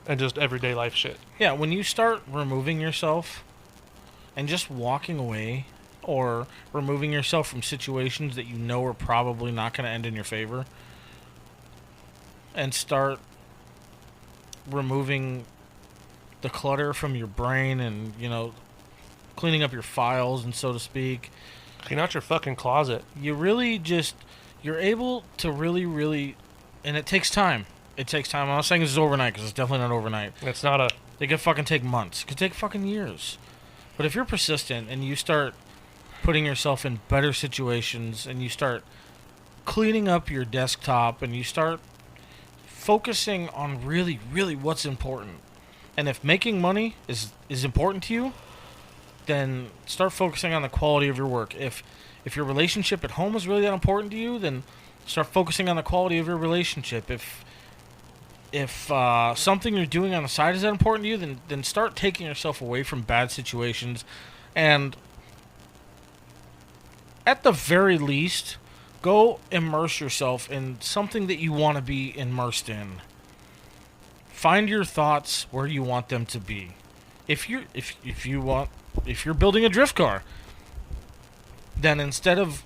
And just everyday life shit. Yeah, when you start removing yourself and just walking away or removing yourself from situations that you know are probably not going to end in your favor, and start removing the clutter from your brain and, you know, cleaning up your files and so to speak. Clean out your fucking closet. You really just, you're able to really, and it takes time. It takes time. I'm not saying this is overnight because it's definitely not overnight. It's not a... It could fucking take months. It could take fucking years. But if you're persistent and you start putting yourself in better situations and you start cleaning up your desktop and you start focusing on really what's important. And if making money is important to you, then start focusing on the quality of your work. If your relationship at home is really that important to you, then start focusing on the quality of your relationship. If something you're doing on the side is that important to you, then start taking yourself away from bad situations. And at the very least, go immerse yourself in something that you want to be immersed in. Find your thoughts where you want them to be. If you're building a drift car, then instead of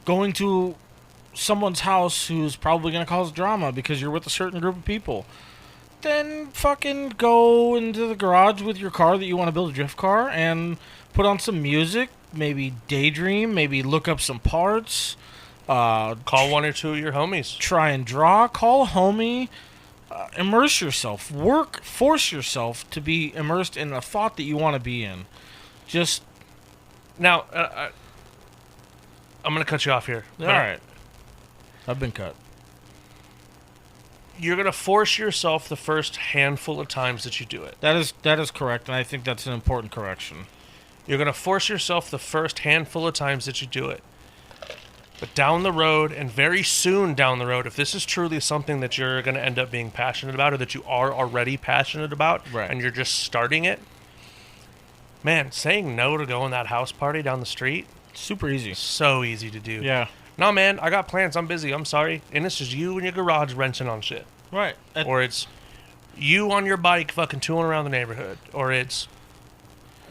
going to someone's house who's probably going to cause drama because you're with a certain group of people, then fucking go into the garage with your car that you want to build a drift car and put on some music, maybe daydream, maybe look up some parts. Call one or two of your homies. Try and draw. Call a homie. Immerse yourself. Work. Force yourself to be immersed in a thought that you want to be in. Just... Now, I'm going to cut you off here. All right. I've been cut. You're going to force yourself the first handful of times that you do it. That is correct, and I think that's an important correction. You're going to force yourself the first handful of times that you do it. But down the road, and very soon down the road, if this is truly something that you're going to end up being passionate about, or that you are already passionate about, and you're just starting it, man, saying no to going that house party down the street, super easy. So easy to do. Yeah. No, man, I got plans. I'm busy. I'm sorry. And it's just you in your garage wrenching on shit. Right. Or it's you on your bike fucking tooling around the neighborhood. Or it's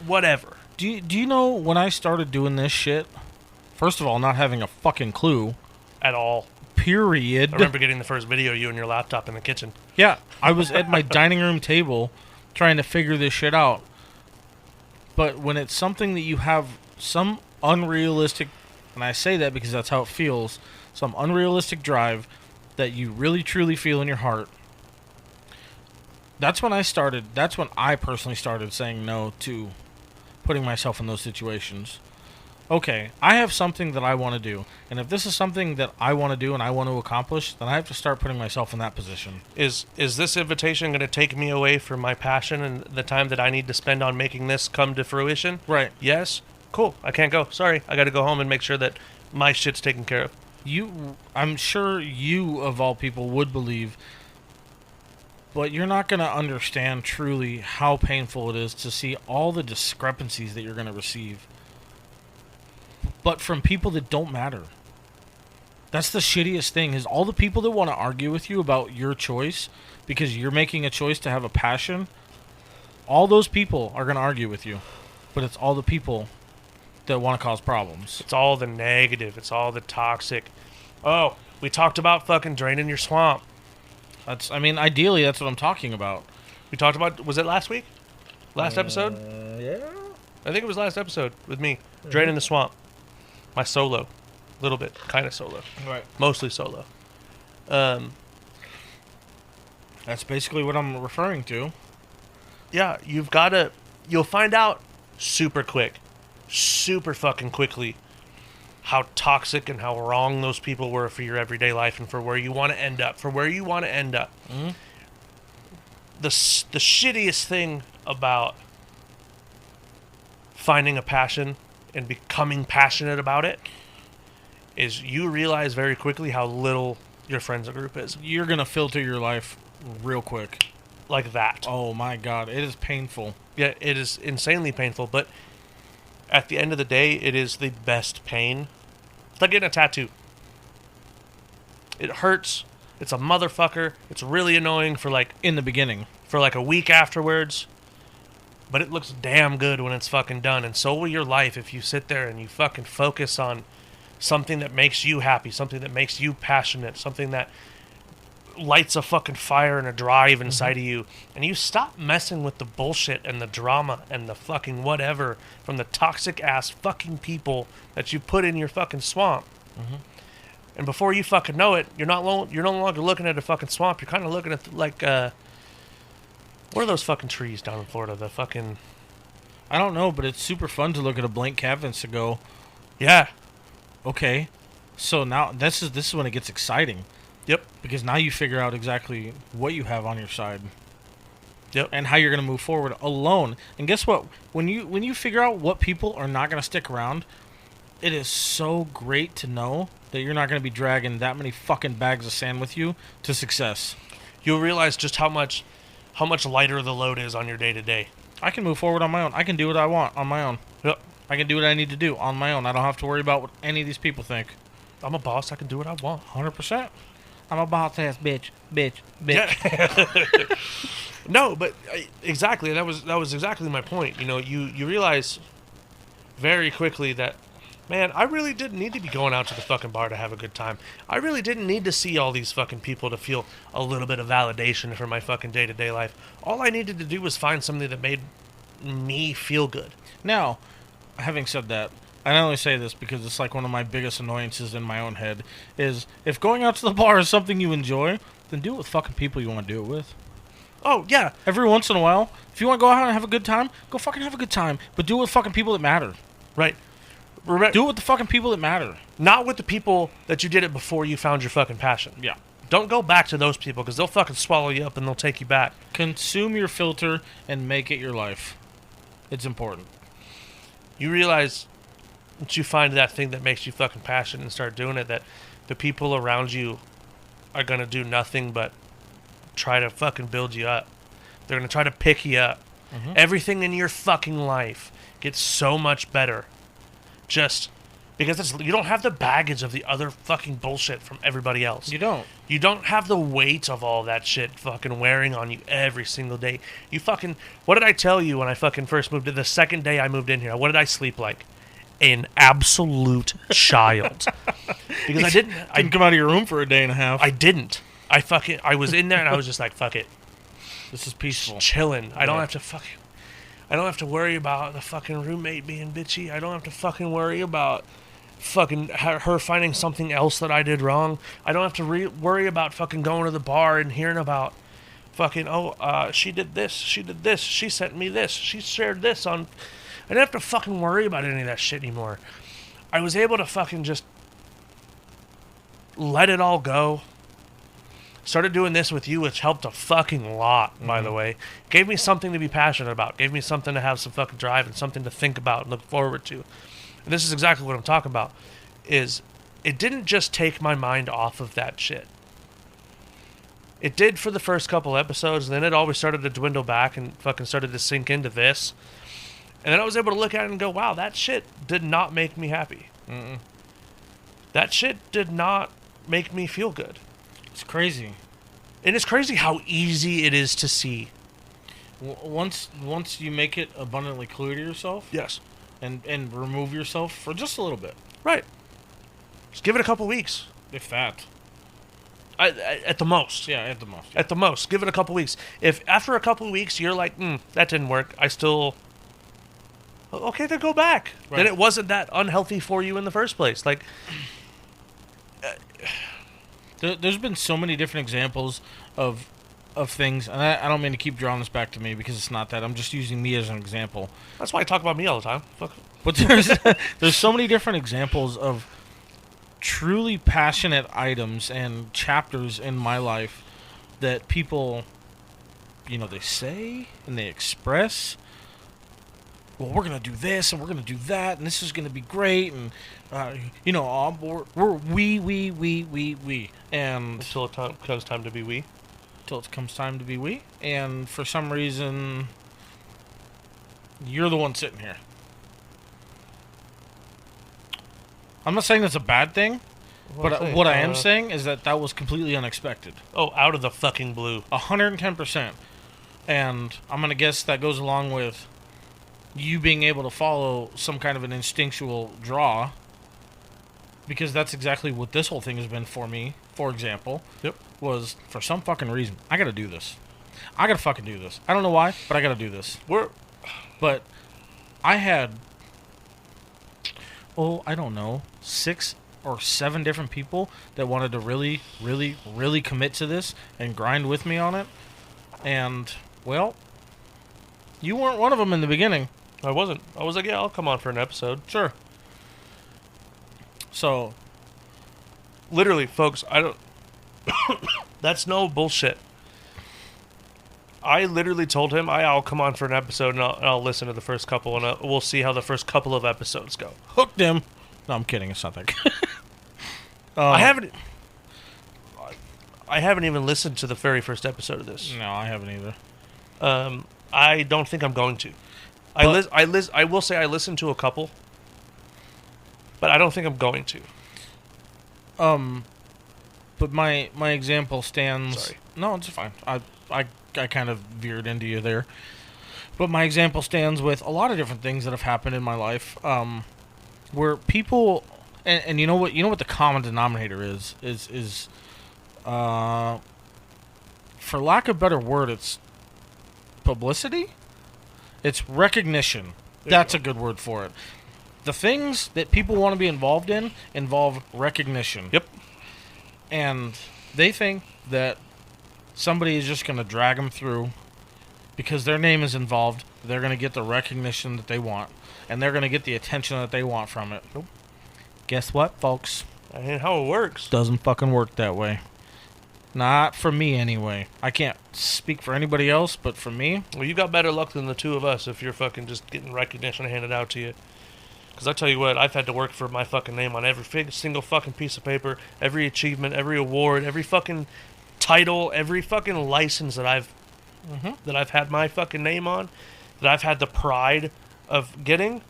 whatever. Do you know when I started doing this shit? First of all, not having a fucking clue. At all. Period. I remember getting the first video of you and your laptop in the kitchen. Yeah. I was at my dining room table trying to figure this shit out. But when it's something that you have some unrealistic, and I say that because that's how it feels, some unrealistic drive that you really truly feel in your heart, that's when I personally started saying no to putting myself in those situations. Okay, I have something that I want to do, and if this is something that I want to do and I want to accomplish, then I have to start putting myself in that position. Is this invitation going to take me away from my passion and the time that I need to spend on making this come to fruition? Right. Yes? Cool. I can't go. Sorry. I got to go home and make sure that my shit's taken care of. I'm sure you, of all people, would believe, but you're not going to understand truly how painful it is to see all the discrepancies that you're going to receive. But from people that don't matter. That's the shittiest thing, is all the people that want to argue with you about your choice because you're making a choice to have a passion, all those people are going to argue with you. But it's all the people that want to cause problems. It's all the negative. It's all the toxic. Oh, we talked about fucking draining your swamp. Ideally, that's what I'm talking about. We talked about, was it last week? Last episode? Yeah. I think it was last episode with me. Draining the swamp. My solo. A little bit. Kind of solo. Right. Mostly solo. That's basically what I'm referring to. Yeah, you'll find out super quick. Super fucking quickly how toxic and how wrong those people were for your everyday life and for where you want to end up. Mm-hmm. The shittiest thing about finding a passion and becoming passionate about it is you realize very quickly how little your friends group is. You're going to filter your life real quick. Like that. Oh my God, it is painful. Yeah, it is insanely painful, but at the end of the day, it is the best pain. It's like getting a tattoo. It hurts. It's a motherfucker. It's really annoying for in the beginning. For a week afterwards. But it looks damn good when it's fucking done. And so will your life if you sit there and you fucking focus on something that makes you happy, something that makes you passionate, something that lights a fucking fire and a drive inside of you. And you stop messing with the bullshit and the drama and the fucking whatever from the toxic ass fucking people that you put in your fucking swamp. Mm-hmm. And before you fucking know it, you're no longer looking at a fucking swamp. You're kind of looking at what are those fucking trees down in Florida? The fucking... I don't know, but it's super fun to look at a blank canvas and go, yeah. Okay. So now this is when it gets exciting. Yep. Because now you figure out exactly what you have on your side. Yep. And how you're going to move forward alone. And guess what? When you figure out what people are not going to stick around, it is so great to know that you're not going to be dragging that many fucking bags of sand with you to success. You'll realize just how much lighter the load is on your day-to-day. I can move forward on my own. I can do what I want on my own. Yep. I can do what I need to do on my own. I don't have to worry about what any of these people think. I'm a boss. I can do what I want. 100%. I'm a boss-ass bitch. Yeah. No, but exactly. That was exactly my point. You realize very quickly that, man, I really didn't need to be going out to the fucking bar to have a good time. I really didn't need to see all these fucking people to feel a little bit of validation for my fucking day-to-day life. All I needed to do was find something that made me feel good. Now, having said that, I only say this because it's one of my biggest annoyances in my own head, is if going out to the bar is something you enjoy, then do it with fucking people you want to do it with. Oh, yeah. Every once in a while, if you want to go out and have a good time, go fucking have a good time. But do it with fucking people that matter. Right. Do it with the fucking people that matter. Not with the people that you did it before you found your fucking passion. Yeah. Don't go back to those people because they'll fucking swallow you up and they'll take you back. Consume your filter and make it your life. It's important. You realize once you find that thing that makes you fucking passionate and start doing it, that the people around you are going to do nothing but try to fucking build you up. They're going to try to pick you up. Mm-hmm. Everything in your fucking life gets so much better just because you don't have the baggage of the other fucking bullshit from everybody else. You don't. You don't have the weight of all that shit fucking wearing on you every single day. You fucking... What did I tell you when I fucking first moved in? The second day I moved in here, what did I sleep like? An absolute child. Because I didn't come out of your room for a day and a half. I didn't. I was in there and I was just like, fuck it. This is peaceful. Just chilling. I don't have to worry about the fucking roommate being bitchy. I don't have to fucking worry about fucking her finding something else that I did wrong. I don't have to worry about fucking going to the bar and hearing about fucking, she did this, she sent me this, she shared this on... I didn't have to fucking worry about any of that shit anymore. I was able to fucking just let it all go. Started doing this with you, which helped a fucking lot, by the way. Gave me something to be passionate about. Gave me something to have some fucking drive and something to think about and look forward to. And this is exactly what I'm talking about. Is it didn't just take my mind off of that shit. It did for the first couple episodes, and then it always started to dwindle back and fucking started to sink into this. And then I was able to look at it and go, wow, that shit did not make me happy. Mm-mm. That shit did not make me feel good. It's crazy. And it's crazy how easy it is to see. Once you make it abundantly clear to yourself, yes, and remove yourself for just a little bit, right? Just give it a couple weeks, if that. At the most, yeah, at the most, at the most, give it a couple weeks. If after a couple weeks you're like, that didn't work, okay, then go back. Right. Then it wasn't that unhealthy for you in the first place. Like, there's been so many different examples of things, and I don't mean to keep drawing this back to me because it's not that. I'm just using me as an example. That's why I talk about me all the time. Fuck. But there's so many different examples of truly passionate items and chapters in my life that people, they say and they express. Well, we're going to do this, and we're going to do that, and this is going to be great, and, we're we. And until it comes time to be we. Until it comes time to be we. And for some reason, you're the one sitting here. I'm not saying that's a bad thing, but what I am saying is that was completely unexpected. Oh, out of the fucking blue. 110%. And I'm going to guess that goes along with you being able to follow some kind of an instinctual draw, because that's exactly what this whole thing has been for me. For example, was for some fucking reason I gotta do this. I gotta fucking do this. I don't know why, but I gotta do this. But I had, I don't know, 6 or 7 different people that wanted to really, really, really commit to this and grind with me on it. And well, you weren't one of them in the beginning. I wasn't. I was like, yeah, I'll come on for an episode. Sure. So, literally, folks, I don't... That's no bullshit. I literally told him, I'll come on for an episode and I'll listen to the first couple and we'll see how the first couple of episodes go. Hooked him. No, I'm kidding. It's not that good. I haven't even listened to the very first episode of this. No, I haven't either. I don't think I'm going to. I will say I listened to a couple, but I don't think I'm going to. But my example stands. Sorry. No, it's fine. I kind of veered into you there. But my example stands with a lot of different things that have happened in my life, where people, and you know what the common denominator is for lack of a better word, it's publicity. It's recognition. That's a good word for it. The things that people want to be involved in involve recognition. Yep. And they think that somebody is just going to drag them through because their name is involved. They're going to get the recognition that they want, and they're going to get the attention that they want from it. Nope. Guess what, folks? That ain't how it works. Doesn't fucking work that way. Not for me, anyway. I can't speak for anybody else, but for me... Well, you got better luck than the two of us if you're fucking just getting recognition handed out to you. Because I tell you what, I've had to work for my fucking name on every single fucking piece of paper, every achievement, every award, every fucking title, every fucking license that I've had my fucking name on, that I've had the pride of getting.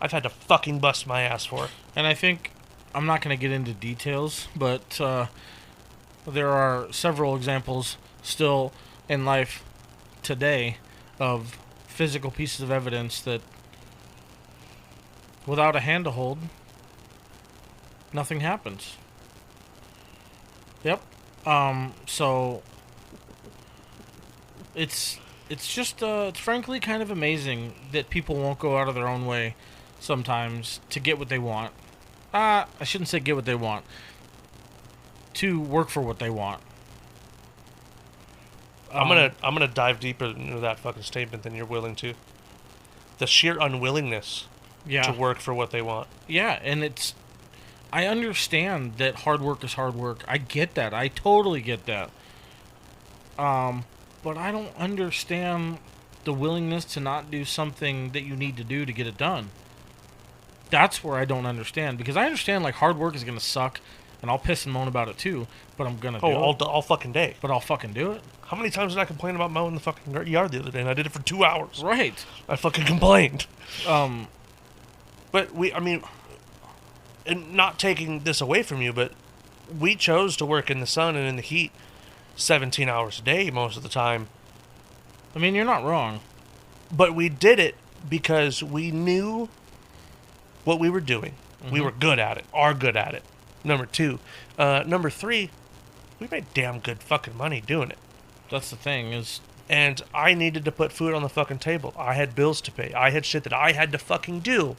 I've had to fucking bust my ass for. And I think, I'm not going to get into details, but there are several examples still in life today of physical pieces of evidence that without a hand to hold, nothing happens. Yep. So it's just it's frankly kind of amazing that people won't go out of their own way sometimes to get what they want. I shouldn't say get what they want. To work for what they want. I'm gonna dive deeper into that fucking statement than you're willing to. The sheer unwillingness to work for what they want. Yeah, and I understand that hard work is hard work. I get that. I totally get that. But I don't understand the willingness to not do something that you need to do to get it done. That's where I don't understand. Because I understand, like, hard work is going to suck, and I'll piss and moan about it too, but I'm going to do it. All fucking day. But I'll fucking do it. How many times did I complain about mowing the fucking yard the other day, and I did it for 2 hours? Right. I fucking complained. But and not taking this away from you, but we chose to work in the sun and in the heat 17 hours a day most of the time. I mean, you're not wrong. But we did it because we knew what we were doing. We were good at it. Are good at it. Number 2. Number 3, we made damn good fucking money doing it. That's the thing is... And I needed to put food on the fucking table. I had bills to pay. I had shit that I had to fucking do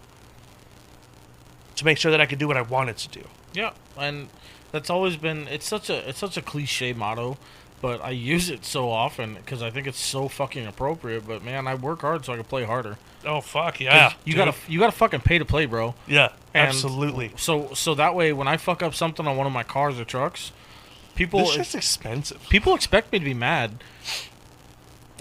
to make sure that I could do what I wanted to do. Yeah, and that's always been... It's such a cliche motto, but I use it so often because I think it's so fucking appropriate. But man, I work hard so I can play harder. Oh fuck yeah! You gotta fucking pay to play, bro. Yeah, and absolutely. So that way, when I fuck up something on one of my cars or trucks, this shit's expensive. People expect me to be mad.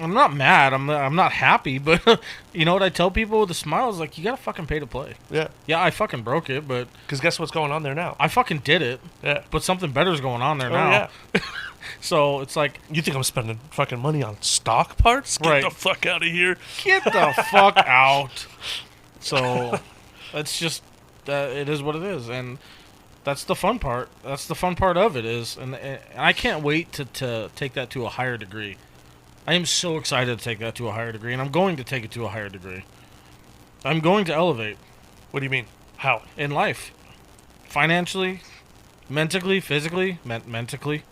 I'm not mad. I'm not happy, but you know what I tell people with a smile is like, you gotta fucking pay to play. Yeah. Yeah, I fucking broke it, but because guess what's going on there now? I fucking did it. Yeah. But something better's going on there now. Yeah. So it's like, you think I'm spending fucking money on stock parts? Get the fuck out of here. Get the fuck out. So it's just it is what it is, and that's the fun part. That's the fun part of it is, and I can't wait to take that to a higher degree. I am so excited to take that to a higher degree, and I'm going to take it to a higher degree. I'm going to elevate. What do you mean? How? In life. Financially, mentally, physically, mentally.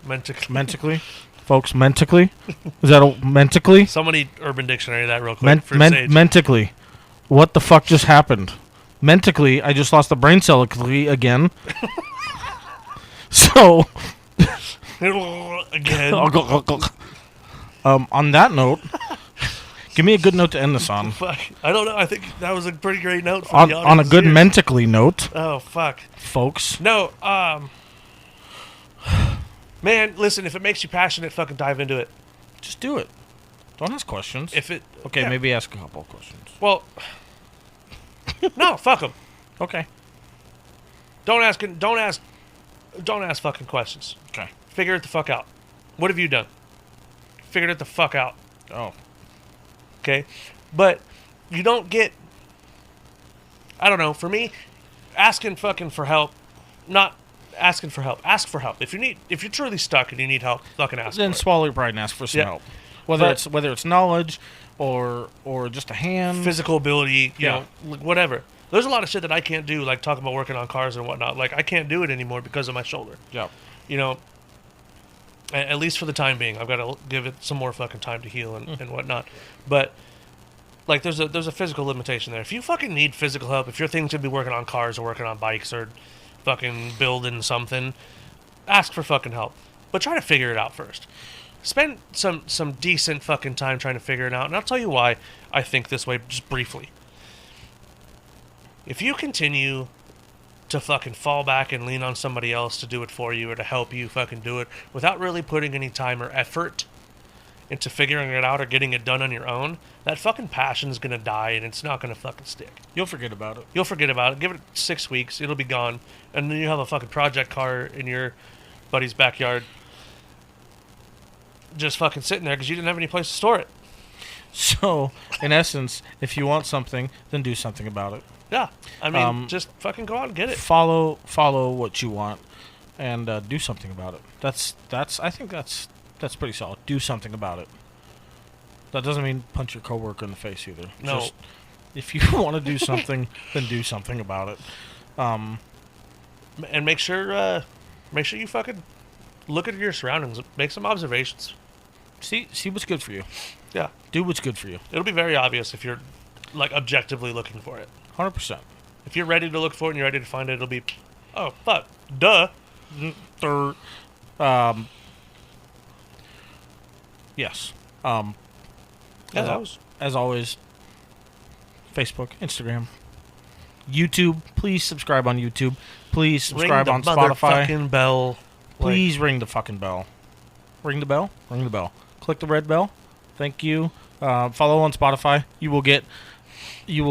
Folks, mentally. Is that mentally? Somebody Urban Dictionary that real quick. Mentally. What the fuck just happened? Mentally, I just lost a brain cell again. So... Again. On that note, give me a good note to end this on. Fuck. I don't know. I think that was a pretty great note for the audience. On a good mentally note. Oh, fuck. Folks. No, man, listen, if it makes you passionate, fucking dive into it. Just do it. Don't ask questions. Okay, maybe ask a couple of questions. Well, no, fuck them. Okay. Don't ask fucking questions. Okay. Figure it the fuck out. What have you done? Figured it the fuck out. Oh. Okay? But you don't get... I don't know. For me, asking fucking for help, not asking for help. Ask for help. If you're truly stuck and you need help, fucking ask then for it. Swallow your pride and ask for some help. Whether it's knowledge or just a hand. Physical ability, you know, whatever. There's a lot of shit that I can't do, like talking about working on cars and whatnot. Like, I can't do it anymore because of my shoulder. Yeah. You know... At least for the time being, I've got to give it some more fucking time to heal and whatnot. But like, there's a physical limitation there. If you fucking need physical help, if you're thinking to be working on cars or working on bikes or fucking building something, ask for fucking help. But try to figure it out first. Spend some decent fucking time trying to figure it out. And I'll tell you why I think this way, just briefly. If you continue to fucking fall back and lean on somebody else to do it for you or to help you fucking do it without really putting any time or effort into figuring it out or getting it done on your own, that fucking passion's gonna die and it's not gonna fucking stick. You'll forget about it. You'll forget about it. Give it 6 weeks, it'll be gone, and then you have a fucking project car in your buddy's backyard just fucking sitting there because you didn't have any place to store it. So, in essence, if you want something, then do something about it. Yeah, I mean, just fucking go out and get it. Follow what you want, and do something about it. I think that's pretty solid. Do something about it. That doesn't mean punch your coworker in the face either. No. Just, if you want to do something, then do something about it. And make sure you fucking look at your surroundings. Make some observations. See what's good for you. Yeah. Do what's good for you. It'll be very obvious if you're, like, objectively looking for it. 100%. If you're ready to look for it and you're ready to find it, it'll be, oh, fuck, duh. Yes. As always, Facebook, Instagram, YouTube. Please subscribe on YouTube. Please subscribe on Spotify. Ring the bell. Please ring the fucking bell. Ring the bell? Ring the bell. Click the red bell. Thank you. Follow on Spotify. You will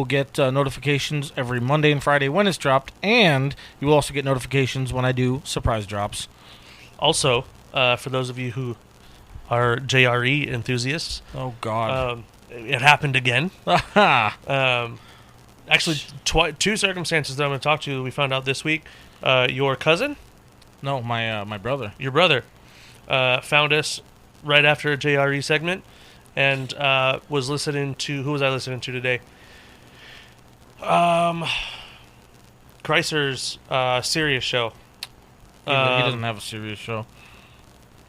get notifications every Monday and Friday when it's dropped, and you will also get notifications when I do surprise drops. Also, for those of you who are JRE enthusiasts, oh god, it happened again. Actually, two circumstances that I'm going to talk to. We found out this week. Your cousin? No, my brother. Your brother found us right after a JRE segment, and was listening to, who was I listening to today? Chrysler's Serious show. He doesn't have a serious show.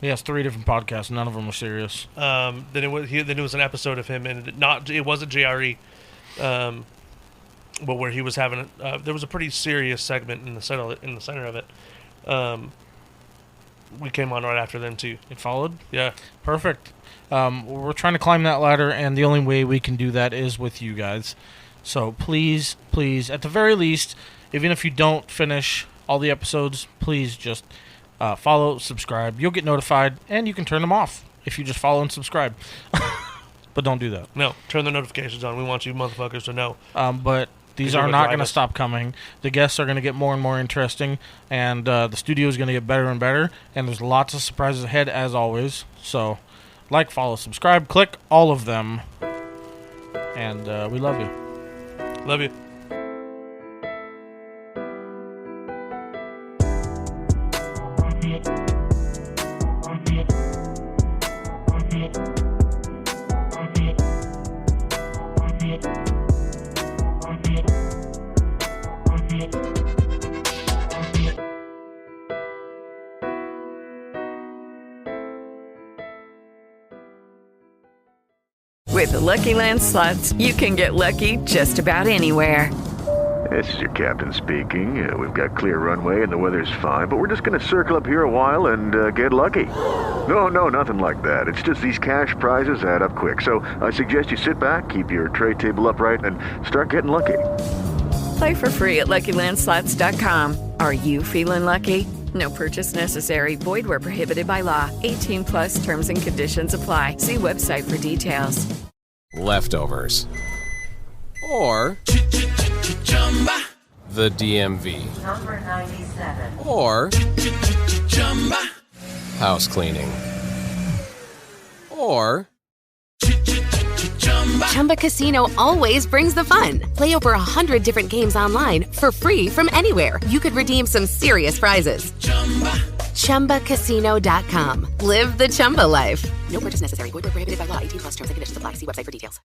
He has 3 different podcasts. None of them are serious. Then it was an episode of him, and it wasn't JRE, but where he was having there was a pretty serious segment in the center of it. We came on right after them too. It followed? Yeah. Perfect. We're trying to climb that ladder, and the only way we can do that is with you guys. So please, at the very least, even if you don't finish all the episodes, please just follow, subscribe. You'll get notified, and you can turn them off if you just follow and subscribe. But don't do that. No, turn the notifications on. We want you motherfuckers to know. But these are not going to stop coming. The guests are going to get more and more interesting, and the studio is going to get better and better, and there's lots of surprises ahead, as always. So, like, follow, subscribe, click all of them, and we love you. Love you. With the Lucky Land Slots, you can get lucky just about anywhere. This is your captain speaking. We've got clear runway and the weather's fine, but we're just going to circle up here a while and get lucky. No, nothing like that. It's just these cash prizes add up quick. So I suggest you sit back, keep your tray table upright, and start getting lucky. Play for free at LuckyLandSlots.com. Are you feeling lucky? No purchase necessary. Void where prohibited by law. 18+ terms and conditions apply. See website for details. Leftovers. Or the DMV. Number 97. Or house cleaning. Or Chumba Casino always brings the fun. Play over 100 different games online for free from anywhere. You could redeem some serious prizes. ChumbaCasino.com. Live the Chumba life. No purchase necessary. Void where prohibited by law. 18+ terms and conditions apply. See website for details.